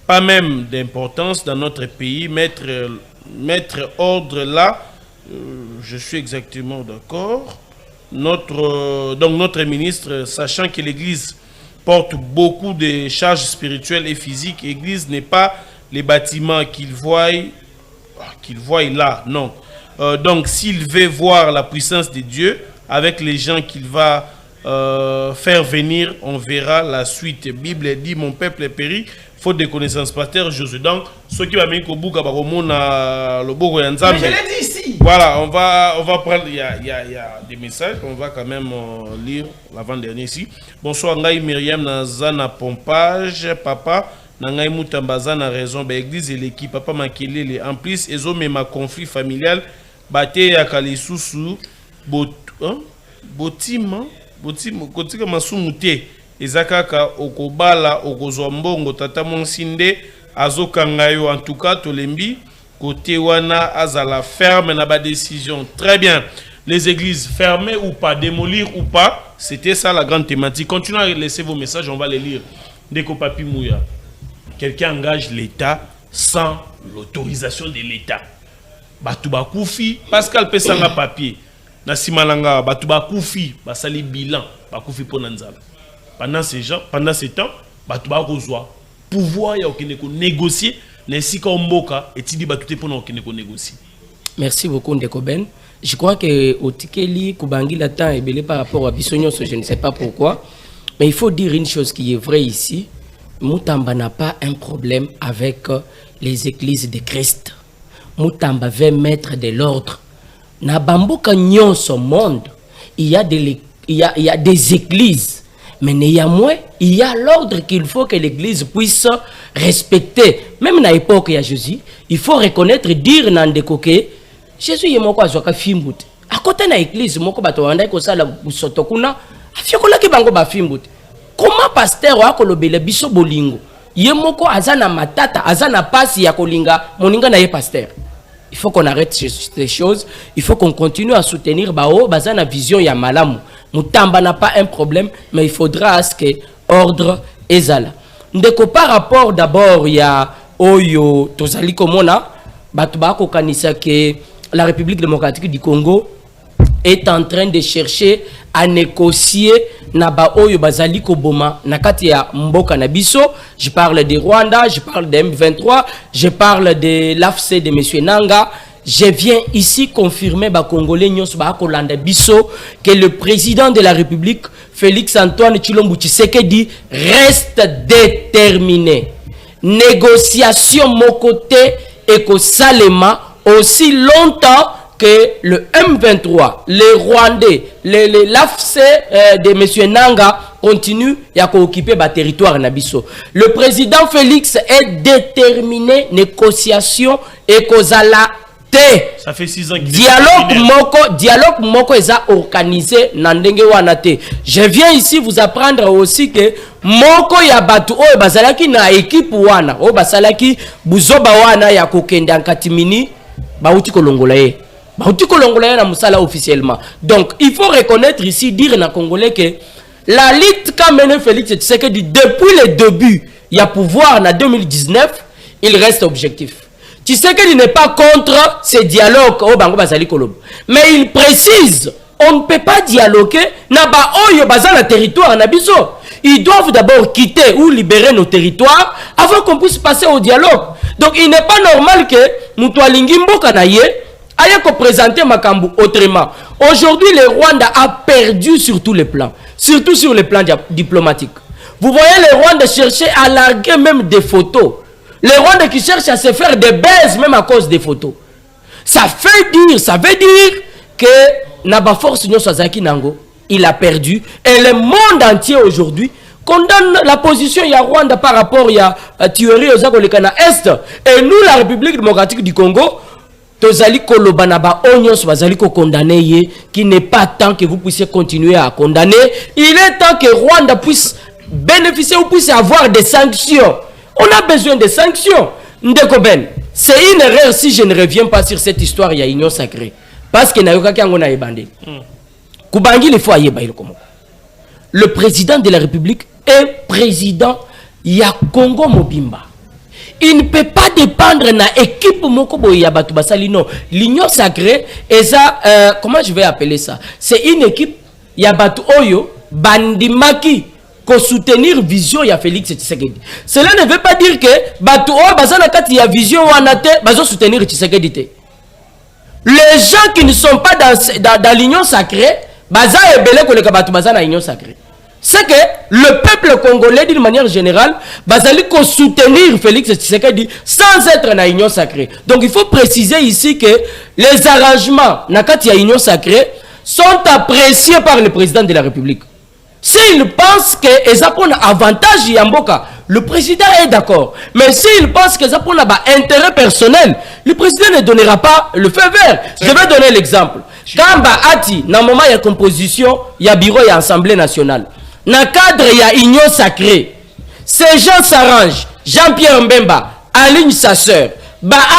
Pas même d'importance dans notre pays. Mettre ordre là, je suis exactement d'accord. Notre ministre, sachant que l'église porte beaucoup de charges spirituelles et physiques, l'église n'est pas les bâtiments qu'il voit là, non. Donc s'il veut voir la puissance de Dieu avec les gens qu'il va faire venir, on verra la suite. La Bible dit mon peuple est péri faute de connaissances. Pasteur Josué. Donc ceux qui va mettre au bout le bogo yanzambe. Mais je l'ai dit ici. Voilà, on va prendre, il y a des messages, on va quand même lire l'avant-dernier ici. Bonsoir, Ngaï Myriam, Nazana Pompage, papa, Nangaï Moutambaza, na raison, l'église et l'équipe, papa Makelele, en plus, ils ont même un conflit familial, Baté Yakali Soussou, Botima, Kotika Masumute, Ezakaka, Okobala, Okozombongo, Tata Monsindé, Azokangayo, en tout cas, Tolembi, côté wana azala ferme na ba décision. Très bien. Les églises fermées ou pas, démolir ou pas, c'était ça la grande thématique. Continuez à laisser vos messages, on va les lire. Deko Papi Mouya. Quelqu'un engage l'État sans l'autorisation de l'État. Batouba Koufi, Pascal Pesanga papier. Na Simalanga, Batouba Koufi, Basali bilan, Bakoufi Ponanzal. Pendant ces temps, Batouba Rozoa, pouvoir ya négocier. Merci beaucoup Ndeko Ben. Je crois que au Tikeli Kubangi la temps est belé par rapport à Bissonio, je ne sais pas pourquoi, mais il faut dire une chose qui est vraie ici. Moutamba n'a pas un problème avec les églises de Christ. Moutamba veut mettre de l'ordre. Na bamboka nyon au monde, il y a des églises. Mais néanmoins, il y a l'ordre qu'il faut que l'Église puisse respecter. Même à l'époque de Jésus, il faut reconnaître, dire Nandeko que Jésus est moko azoka fimbut. À côté de l'Église, moko bato wanda ko sala busotokuna, afiokola ki bango ba fimbut. Comment pasteur wa kolobele biso bolingo? Ye moko azana matata, azana pasi ya kolinga, moninga na ye pasteur. Il faut qu'on arrête ces choses. Il faut qu'on continue à soutenir Bao, bazana vision ya malamu. Moutamba n'a pas un problème, mais il faudra à ce que ordre ezala. Ndeko par rapport d'abord il y a Oyo Tozali Komona, Batuba Kokanisa que la République démocratique du Congo est en train de chercher à négocier na ba oyo bazali ko boma na kati ya mboka na biso. Je parle de Rwanda, je parle de M23, je parle de l'AFC de monsieur Nanga. Je viens ici confirmer ba Congolais nyos ba kolanda biso que le président de la République Félix Antoine Tshilombo Tshisekedi reste déterminé. Négociation mon côté et que Salema aussi longtemps que le M23, les Rwandais, l'AFC de M. Nanga continue à occuper le territoire Nabiso. Le président Félix est déterminé, négociation et kozala. Ça fait 6 ans qu'il dialogue moko est organisé nandenge wanate. Je viens ici vous apprendre aussi que moko ya batu o bazalaki na équipe wana o basalaki buzoba wana ya kokende en katimini bauti kolongola ye. Bauti kolongola ye na musala officiellement. Donc il faut reconnaître ici dire na Congolais que la lutte qu'a mené Félix Tshisekedi depuis le début il y a pouvoir en 2019, il reste objectif. Tu sais qu'il n'est pas contre ces dialogues au Bango Bazali Kolob. Mais il précise, on ne peut pas dialoguer na ba oyo bazala territoire na biso. Ils doivent d'abord quitter ou libérer nos territoires avant qu'on puisse passer au dialogue. Donc il n'est pas normal que Moutoualingi Mboka na ye aille ko présenter Makambu autrement. Aujourd'hui, le Rwanda a perdu sur tous les plans, surtout sur le plan diplomatique. Vous voyez le Rwanda chercher à larguer même des photos. Les Rwandais qui cherchent à se faire des baises même à cause des photos. Ça veut dire que Naba Force Union Sazaki Nango, il a perdu. Et le monde entier aujourd'hui condamne la position de Rwanda par rapport à tuerie aux Agolekana Est. Et nous, la République démocratique du Congo, Tozali Kolobanaba Onyos Bazali condamné, qui n'est pas temps que vous puissiez continuer à condamner. Il est temps que Rwanda puisse bénéficier ou puisse avoir des sanctions. On a besoin de sanctions. Ndekoben, c'est une erreur si je ne reviens pas sur cette histoire, il y a union sacrée. Parce que le président de la République est président ya Congo Mobimba. Il ne peut pas dépendre de l'équipe Mokobo Yabatu Basali. Non, l'union sacrée, et ça, comment je vais appeler ça? C'est une équipe Yabatu Oyo, Bandimaki. Pour soutenir vision ya Félix Tshisekedi. Cela ne veut pas dire que batu o bazana kati ya vision wanate bazo soutenir Tshisekedi. Les gens qui ne sont pas dans l'union sacrée, baza ebele koleka batu bazana union sacrée. C'est que le peuple congolais d'une manière générale bazali ko soutenir Félix Tshisekedi sans être dans l'union sacrée. Donc il faut préciser ici que les arrangements na kati ya union sacrée sont appréciés par le président de la République. S'il pense que ça prend avantage Yamboka, le président est d'accord. Mais s'il pense que ça prend intérêt personnel, le président ne donnera pas le feu vert. Je vais donner l'exemple. Quand Ati, dans le moment il y a composition, il y a bureau, il y a assemblée nationale. Dans le cadre, il y a union sacrée. Ces gens s'arrangent. Jean-Pierre Mbemba aligne sa soeur.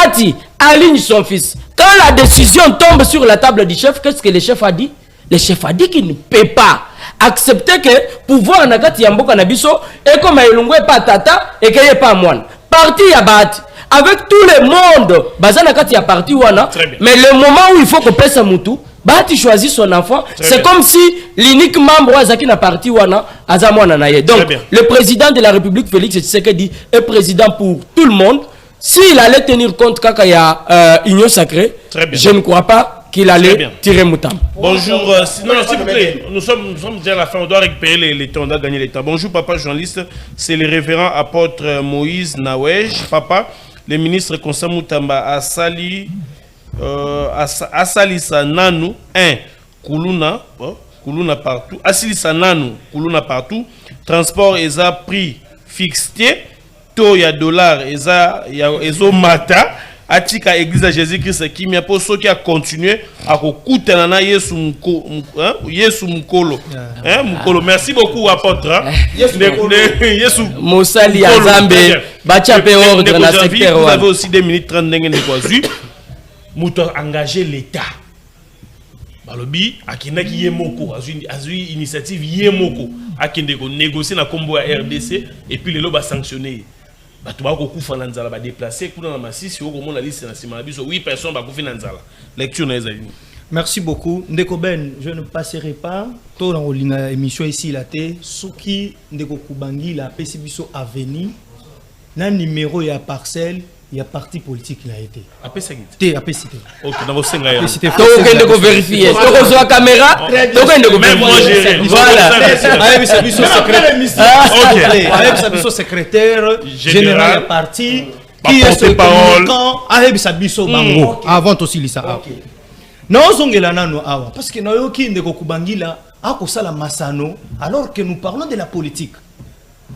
Ati aligne son fils. Quand la décision tombe sur la table du chef, qu'est-ce que le chef a dit? Le chef a dit qu'il ne peut pas accepter que pouvoir nagati yamboka nabiso et comme elongwe pas tata et qu'il n'y ait pas moine. Parti ya bat avec tout le monde bazana kati ya parti wana, mais le moment où il faut que pesa mutu Bahati choisit son enfant. C'est comme si l'unique membre Azaki na parti wana azamwana naye. Donc le président de la République Félix Tshisekedi est président pour tout le monde. S'il allait tenir compte quand il y a union sacrée, je ne crois pas qu'il allait tirer Moutam. Bonjour, non, s'il vous plaît, nous sommes déjà à la fin, on doit récupérer les temps, on doit gagner les temps. Bonjour papa journaliste, c'est le révérend apôtre Moïse Nawej. Papa, le ministre Constant Moutamba Asali Sananu 1, Kuluna partout, Asali Sananu, Kuluna partout, transport et a prix fixé, taux ya dollar et a mata. Atika église à Jésus-Christ qui m'a pour ceux qui a continué à écouter nana Yesu Mukolo. Mukolo. Merci beaucoup apôtre. Yesu Mosali Azambe Bachape ordre na secteur. Vous avez aussi 2 minutes 30 ndenge ndekwazu. Mouton engagé l'état. Balobi akinaki yemoko azui initiative yemoko akindeko négocier na combo à RDC et puis les loba sanctionner. Batu ba ko kufa na nzala ba déplacer kuna na masisi oko mona liste na sima biso 8 personnes ba kufa na nzala lecture na ezali Merci beaucoup. Ndeko Ben, je ne passerai pas. Tout dans l'émission ici, la T. Souki Ndeko Kubangi, la PCBISO Avenue. Dans numéro, il y a parcelle, il y a parti politique, il a été. T, APCT. Ok, dans vos cinq ans. Donc, Ndeko vérifier. Donc, on la caméra. Donc, Ndeko vérifier. Voilà. Avec PCBISO secrétaire général parti. Qui est ce communicant? Avec PCBISO Bango. Avant aussi, Lisa. Non, parce que nous avons Kubangila à Masano, alors que nous parlons de la politique.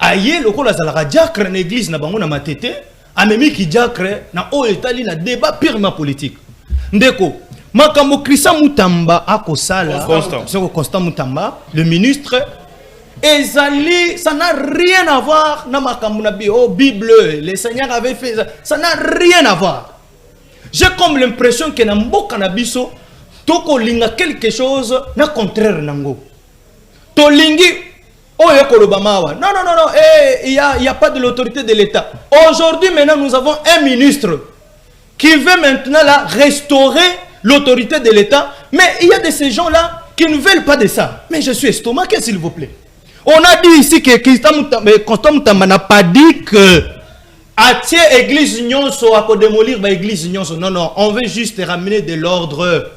Aïe, le col à diacre dans l'église na bango na matete, amemi ki diacre na o etali na débat purement politique. Ndeko, makambo Christian Mutamba akosala, Constant Mutamba, le ministre, ezali, ça n'a rien à voir na makambo na Bible, le Seigneur avait fait ça n'a rien à voir. J'ai comme l'impression que na mboka na biso toko linga quelque chose na contraire nango. To lingi oh non, il y a pas de l'autorité de l'État. Aujourd'hui, maintenant, nous avons un ministre qui veut maintenant là, restaurer l'autorité de l'État. Mais il y a de ces gens-là qui ne veulent pas de ça. Mais je suis estomaqué, s'il vous plaît. On a dit ici que Constant Mutamba n'a pas dit que Atie église nyonso à démolir l'église nyonso. Non, non, on veut juste ramener de l'ordre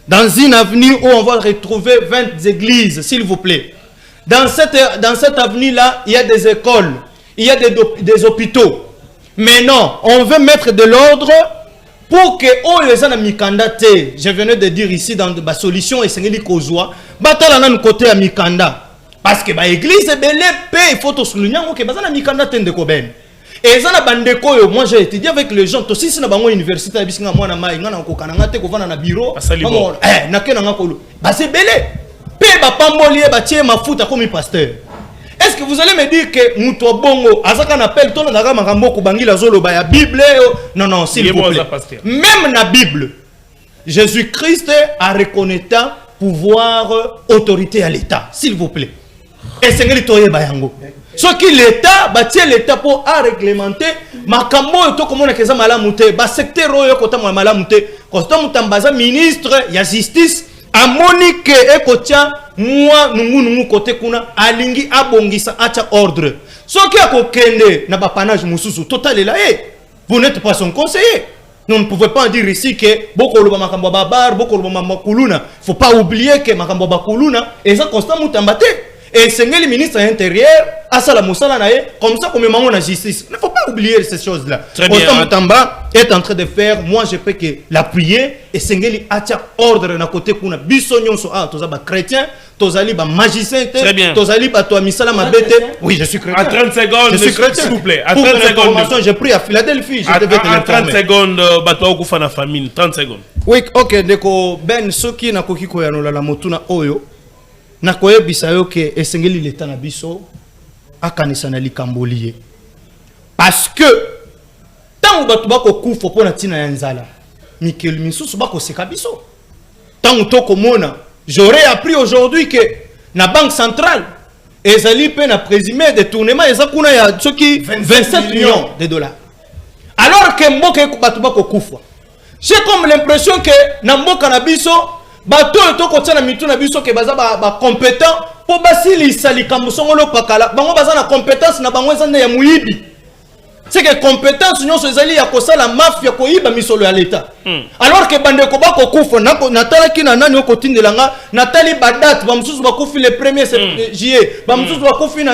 dans une avenue où on va retrouver 20 églises, s'il vous plaît. Dans cette avenue-là, il y a des écoles, il y a des hôpitaux. Mais non, on veut mettre de l'ordre pour que les gens Mikanda, je venais de dire ici dans la solution et c'est ce que côté à Mikanda. Parce que l'église est belle, il faut tout souligner que les Mikanda tende koben. Et ça bandeko moi j'ai étudié avec les gens aussi si na bango université ya bisinga mwana mai ngana ko kananga te ko vana na bureau. Na kenanga kolo. C'est belle. Est-ce que vous allez me dire que Mouto Bongo, Azaka n'appelle ton Nagamaramo Kubangi la Zolo Baya Bible? Non, non, s'il vous plaît. Même la Bible, Jésus-Christ a reconnaître pouvoir, autorité à l'État, s'il vous plaît. Et c'est ce Bayango. Ce qui l'État, l'État pour réglementer, Makambo et tout comme on a qu'à Malamouté, secteur Royo Kota Malamouté, Constant Mutambaza, ministre, il y a justice. A Monique et Kotia, moi, nous côté kuna, alingi abongisa acha ordre. Ce qui a kokende, n'a pas panage mususu, total est là, vous n'êtes pas son conseiller. Nous ne pouvons pas dire ici que beaucoup de makambo babar, beaucoup de makuluna. Faut pas oublier que makambo bakuluna, et ça Constant Mutambate. Et c'est le ministre intérieur, Asala Moussala Nae, comme ça, comme la justice. Il ne faut pas oublier ces choses-là. Constant Mutamba est en train de faire, moi je peux que l'appuyer, et c'est un ordre na côté kuna bisonyon so ah toza ba chrétien, tozali ba magicien, tozali ba to misala mabete. Oui, je suis chrétien. À 30 secondes, je suis chrétien, s'il vous plaît. À 30 secondes. J'ai pris à Philadelphie, à 30 secondes, bato ko fana famine, 30 secondes. Oui, OK, deko ben soki na koki ko yanola la motuna oyo. Na koyebisa yo ke esengeli l'État na biso akanisa na likamboliye. Parce que tant batu bako kufa pona tina ya nzala. Mikel misusu bako seka biso. Tant toko mona, j'aurais appris aujourd'hui que na banque centrale ezali pe na présumé détournement ezakuna ya soki 27 millions de dollars. Alors que mboka batu bako kufa. J'ai comme l'impression que na mboka na biso bato to ko tsana mitu na biso ke baza ba compétent po basili sali kamosongolo pakala bango baza na compétence na bango ezanda ya muyibi. C'est que compétence nyonso ezali ya kosala mafia ko yiba misolo ya l'État. Alors que bande ko bako kufa na tala ki na nani ko tindelanga na tali badate ba mususu ba kufi le 1er juillet ba mususu ba kufi na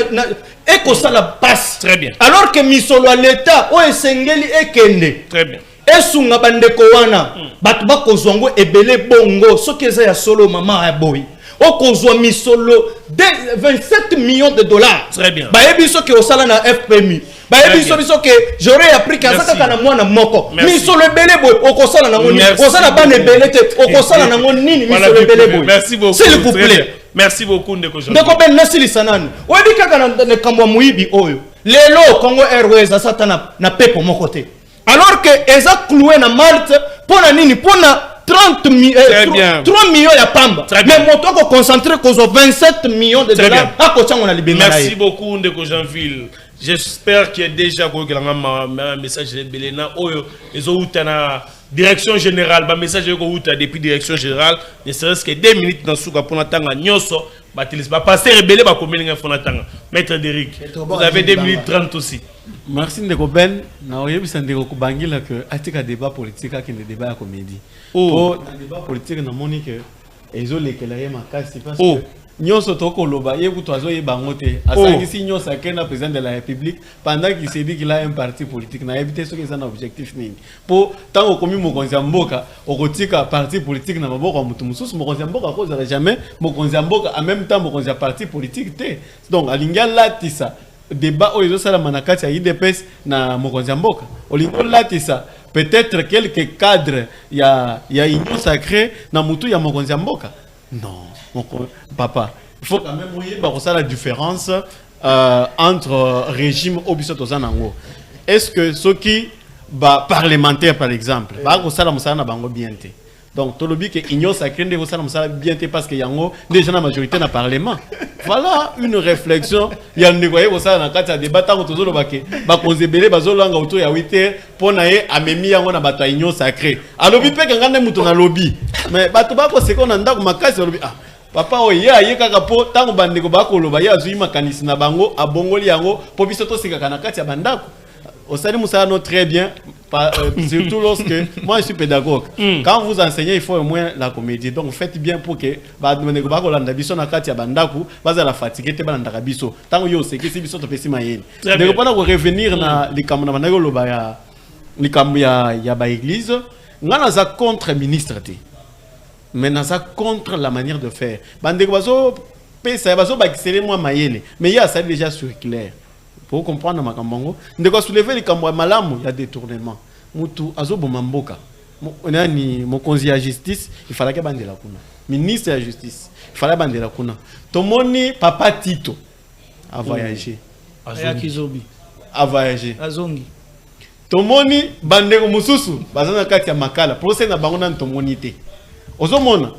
e ko sala passe. Très bien. Alors que misolo ya l'État o esengeli ekende. Très bien. Esunga bandeko wana batu bakozwa ngo ebele bongo soki eza ya solo mama ya boy okozwa misolo de 27 millions de dollars. Très bien. Bayebi soki osala na FPMI bayebi soki j'aurais appris qu'azaka kana mwana moko misolo ebele boy okosala na ngoni osala bana ebele te okosala na ngoni nini misolo ebele boy. Merci beaucoup. S'il vous plaît. Merci beaucoup ndeko Jean. Ndeko ben nasili sanani oyebi kaka na kambo muibi oyo lelo Congo Airways asata na pepo moko te. Alors que eza cloué na Malte pour na nini pour na 3 millions ya pamba. Mais moto ko concentrer ko 27 millions de dollars a ko tsango na libenga. Merci beaucoup ndeko Jeanville. J'espère qu'il y a déjà un message de Belena oyo ezo utana direction générale, bah message que depuis direction générale, ne serait-ce que 2 minutes dans souka pour n'attendre nyoso, bah passer rebelle, bah combien de fois n'attendre. Maître Derrick, vous avez 2 minutes 30 aussi. Merci Ndeko Ben. Na oyebi sandeko kubangila que atika débat politique qui ne débat à comédie. Oh, dans débat politique na moni que ezo lekela ye makasi parce que nyonso toko loba yebu toazo ye bangote asangisi nyonso akena président de la République pendant qu'il s'est dit qu'il a un parti politique na éviter ce qui est un objectif nini pour tant komi mokonzi mboka okotika parti politique na maboko mutu mususu mokonzi mboka kozala jamais mokonzi mboka en même temps mokonzi parti politique te donc alinga latisa débat oyo sala manakati ya IDPS na mokonzi mboka olingo latisa peut-être quelques cadres ya union sacrée na mutu ya mokonzi mboka. Non, papa, il faut quand même voir la différence entre régime et Obisoto. Est-ce que ceux qui parlementaires par exemple, bien donc tout le but que l'union sacrée ne bien parce qu'il y a déjà la majorité dans le parlement. Voilà une réflexion. Il y a un débat dans débat tant que tout le autour de 8 heures pour amener à l'union sacrée. Alors il peut que ngane mutu na lobby. Mais bato bako c'est qu'on anda ko makasi lobby. Ah papa oya ye kaka po tango bandeko bako loba ya zui makanisi na bango abongoli yango po biso to sika kana kati ya bandako. Osali Moussano très bien, surtout lorsque moi je suis pédagogue. Quand vous enseignez, il faut au moins la comédie. Donc faites bien pour que bandeko bako landa biso na kati ya bandako baza la fatigue te balanda biso. Tango yo c'est que si biso to pesi mayeni. Donc pendant ko revenir na likambo na bandako loba ya likambo ya ba église, ngana za contre ministre te. Mais naza contre la manière de faire. Bandeko bazo pesa bazo bakisele moi mayele. Mais il y a ça déjà sur clair. Pour comprendre ma kambongo, ndeko soulever les kambo malamu, il y a détournement. Mutu azo bomamboka. Nani mokonzi ya justice, il fallait que bande la kuna. Ministre de la justice, il fallait bande la kuna. Tomoni papa Tito a voyagé. A voyagé. Azongi. Tomoni bandeko mususu, bazana kati ya makala. Procès na bango na tomoni te. Ozomona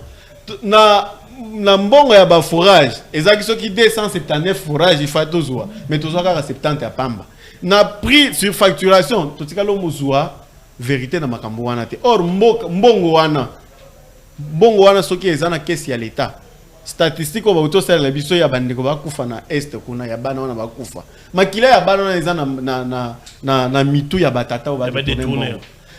na mbongo ya ba forage ezaki soki 279 forage il faut tozwa mais tozwa kaka 70 ya pamba na prix sur facturation totikalo muzwa vérité na makambo wana te or mbongo wana soki ezana caisse ya l'état statistique ba utosala la biso ya bandeko bakufa na est kuna ya bana wana bakufa makila ya bana wana ezana na mitu ya batata ba détourner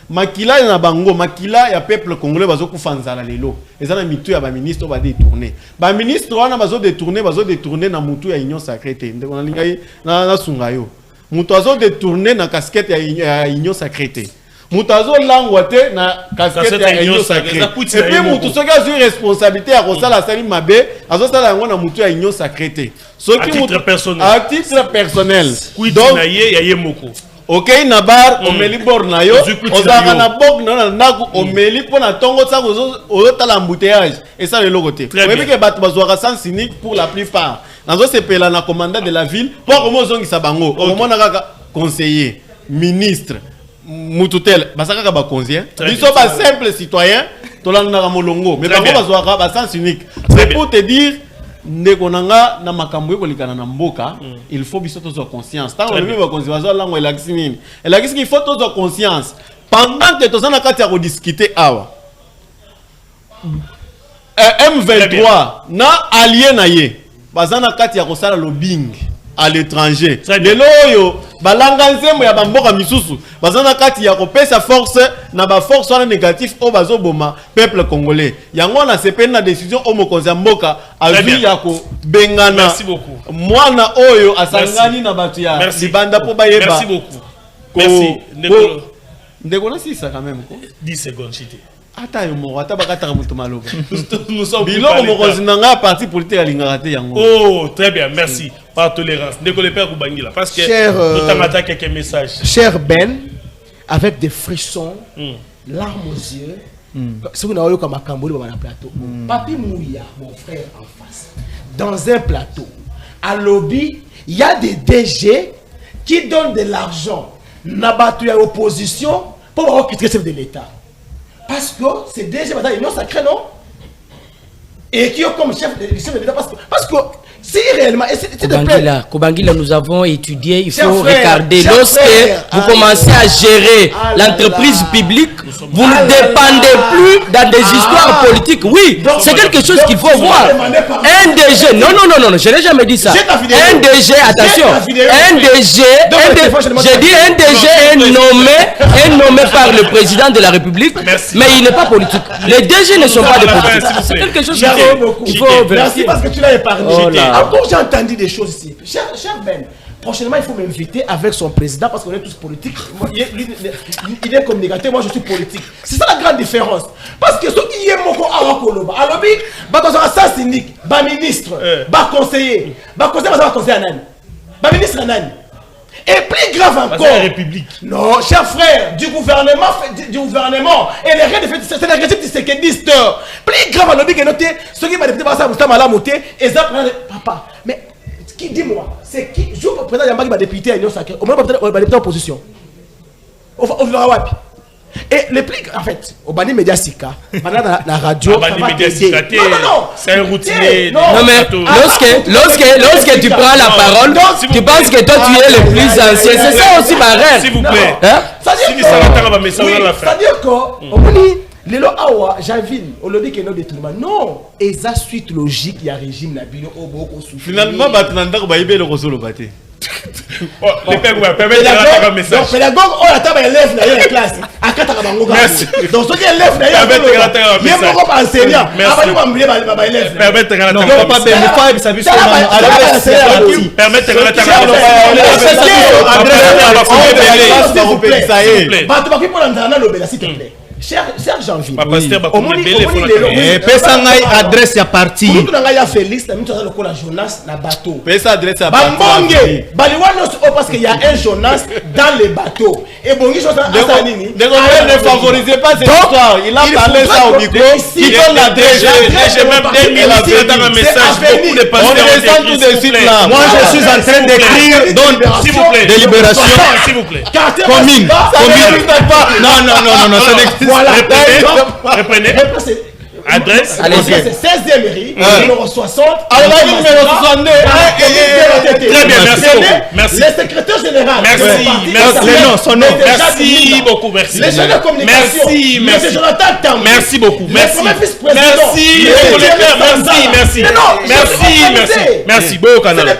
makila na bango makila ya peuple congolais bazo kufanzala lelo ezana mitu ya ba ministre ba détourner ba ministre wana bazo détourner na mutu ya union sacrée te ndeko na lingai na sungayo mutu azo détourner na casquette ya union sacrée te mutu azo langwa te na casquette ya union sacrée et puis mutu soki azo responsabilité ya kosala sali mabe azo sala yango na mutu ya union sacrée te soki mutu à titre personnel donc na ye ya ye moko. Ok, nabar, omeli bor na yo, ozaka na bok na naku, omeli po na tongo sa ozota l'embouteillage. Et ça le logoté. Vous voyez que bat bazouara sans cynique pour la plupart. Nazo sepela na commandant de la ville, pour comment zongi sabango, comment na kaka conseiller, ministre, mututel, basaka ba conseiller. Ils sont pas simples citoyens, tolanda molongo, mais bango bazouara ba sans cynique. C'est pour te dire ndekonanga na makambo ekolikana na mboka il faut biso tozo conscience tant on va conservation lango elakisi nini elakisi il faut tozo conscience pendant que tozana kati ya ko discuter awa M23 na allié na ye bazana kati ya ko sala lobbying à l'étranger lelo oyo balanga nzembo ya bamboka misusu bazana kati ya ko pesa force na ba force wana négatif o bazoboma peuple congolais yango na sepena na décision o mokonzi mboka azui ya ko bengana. Merci beaucoup mwana oyo asangani na batu ya libanda po bayeba. Merci beaucoup merci ndeko na sisa quand même 10 secondes chité ata yo mo ata bakata mutu maloba nous sommes biloko mokonzi nanga parti politique alingaka te yango. Oh très bien merci par tolérance ndeko le père Kubangila parce que nous t'avons attaqué quelques messages. Cher Ben, avec des frissons, larmes aux yeux, ce qu'on a eu comme un cambouis dans un plateau. Papi Mouya, mon frère en face, dans un plateau, à lobby, il y a des DG qui donnent de l'argent à l'opposition pour avoir quitté le chef de l'État. Parce que c'est DG, madame, ils n'ont sacré, non? Et qui ont comme chef de l'État, parce que s'ils réellement. Kobangila, nous avons étudié, il Cher faut frère, regarder. cher Lorsque frère. vous commencez à gérer l'entreprise publique, vous ne dépendez plus dans des histoires politiques. Oui, c'est quelque chose qu'il faut voir. Un DG, non, je n'ai jamais dit ça. Un DG, attention, un DG, j'ai dit un DG est nommé par le président de la République, mais il n'est pas politique. Les DG ne sont pas des politiques. C'est quelque chose qu'il faut vérifier. Merci parce que tu l'as épargné. Oh là. Encore j'ai entendu des choses ici. Cher Ben, prochainement il faut m'inviter avec son président parce qu'on est tous politiques. Il est communicateur, moi je suis politique. C'est ça la grande différence. Parce que ceux qui aiment beaucoup à Koloba, à lobby, dans un sens syndic, ministre, conseiller, conseiller à Nani, ministre à Nani. Et plus grave encore, la République. Non, cher frère, du gouvernement, et les règles, c'est les régimes du séquendiste. Plus grave à l'objet que noté, ceux qui m'ont dit ça, vous avez la montée, et ça, papa. Mais, qui dis-moi, c'est qui, je vous présente Yamba qui va député à l'Union Sacrée, au moins peut-être député en opposition. Au Virawapi. Et les plus, en fait, au Bani Mediasika, pendant la radio, non, c'est un routinier. Non, mais lorsque tu prends la parole, tu penses que toi tu es le plus ancien. C'est ça aussi ma rêve. S'il vous plaît. C'est-à-dire que, Lelo Awa, Javine, on le dit que non détournement. Non, et ça suite logique, il y a régime Nabilo au Boko souffle. Finalement, Batnanda va y le rosolo baté. Les pères vous permettent de faire un message. Donc, pédagogue, on attend un élève dans la classe. À Katarabango. Donc, ceux qui élèvent dans la classe, il y a beaucoup d'enseignants. Merci. Permettez de faire un message. Non, papa, mais ne pas ça veut Permettez de faire un message. Cher Jean-Gilles, au moins adresse à parti. Félix, Jonas na bateau. Adresse à parce qu'il y a un Jonas dans les bateaux. Et bon, ne favorisez pas cette histoire. Il a parlé ça au micro. Il donne l'adresse. J'ai même 2000 dans un message. Beaucoup de pasteurs tout de suite là. Moi, je suis en train d'écrire donc s'il vous plaît. Délibération. S'il vous plaît. Commune. Non, ça n'existe pas. Voilà. Reprenez. Adresse. C'est 16e mairie, numéro 60. Numéro 62. Très bien, merci beaucoup. Merci. Le secrétaire général. Merci beaucoup, merci. Les gens de communication. Merci. Jonathan Tam. Merci beaucoup. Merci. Merci. Beau canal.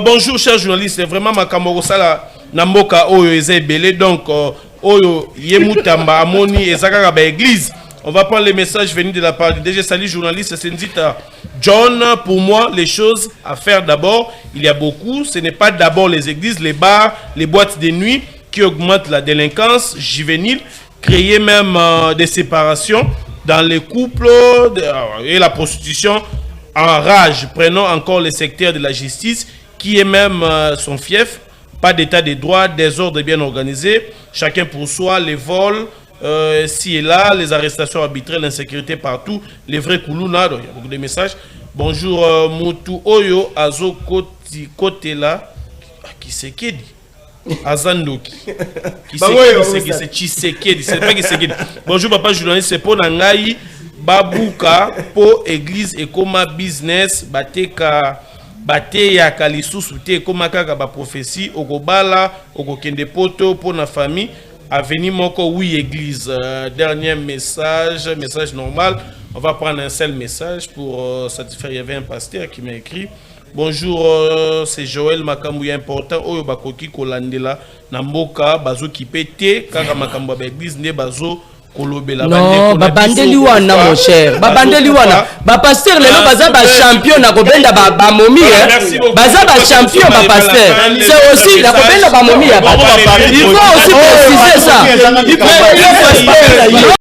Bonjour, chers journalistes. C'est vraiment ma Kamorosala Namboka Oyo Ezebele. Donc, Oyo Yemutamba Amoni Ezakara ba église. On va prendre les messages venus de la part du DG. Salut journaliste, c'est Nzita John. Pour moi, les choses à faire d'abord, il y a beaucoup. Ce n'est pas d'abord les églises, les bars, les boîtes de nuit qui augmentent la délinquance juvénile, créer même des séparations dans les couples et la prostitution en rage. Prenons encore le secteur de la justice qui est même son fief. Pas d'état de droit, désordre bien organisé, chacun pour soi, les vols, ci et là, les arrestations arbitraires, l'insécurité partout, les vrais koulouna, donc il y a beaucoup de messages. Bonjour, Moutou Oyo, Azo Kotela, qui c'est qui dit Azandoki. C'est Chisekedi, c'est pas Chisekedi. Bonjour, papa journaliste, c'est pour Nangaï, Babouka, pour église et comme business, Bateka. Bate ya kalisusu te koma kaka ba prophétie okobala okokende poto pour na famille avenir moko oui église. Dernier message normal. On va prendre un seul message pour satisfaire. Il y avait un pasteur qui m'a écrit bonjour, c'est Joël Makambu important oyo bakoki kolandela na mboka bazo kipete kaka makambu ba église ne bazo. Non, babandeli wana mon cher. Babandeli wana. Ba pasteur lelo baza ba champion na kobenda ba momi baza ba champion ba pasteur. C'est aussi la kobenda ba momi ya ba. Il faut aussi préciser ça. Il faut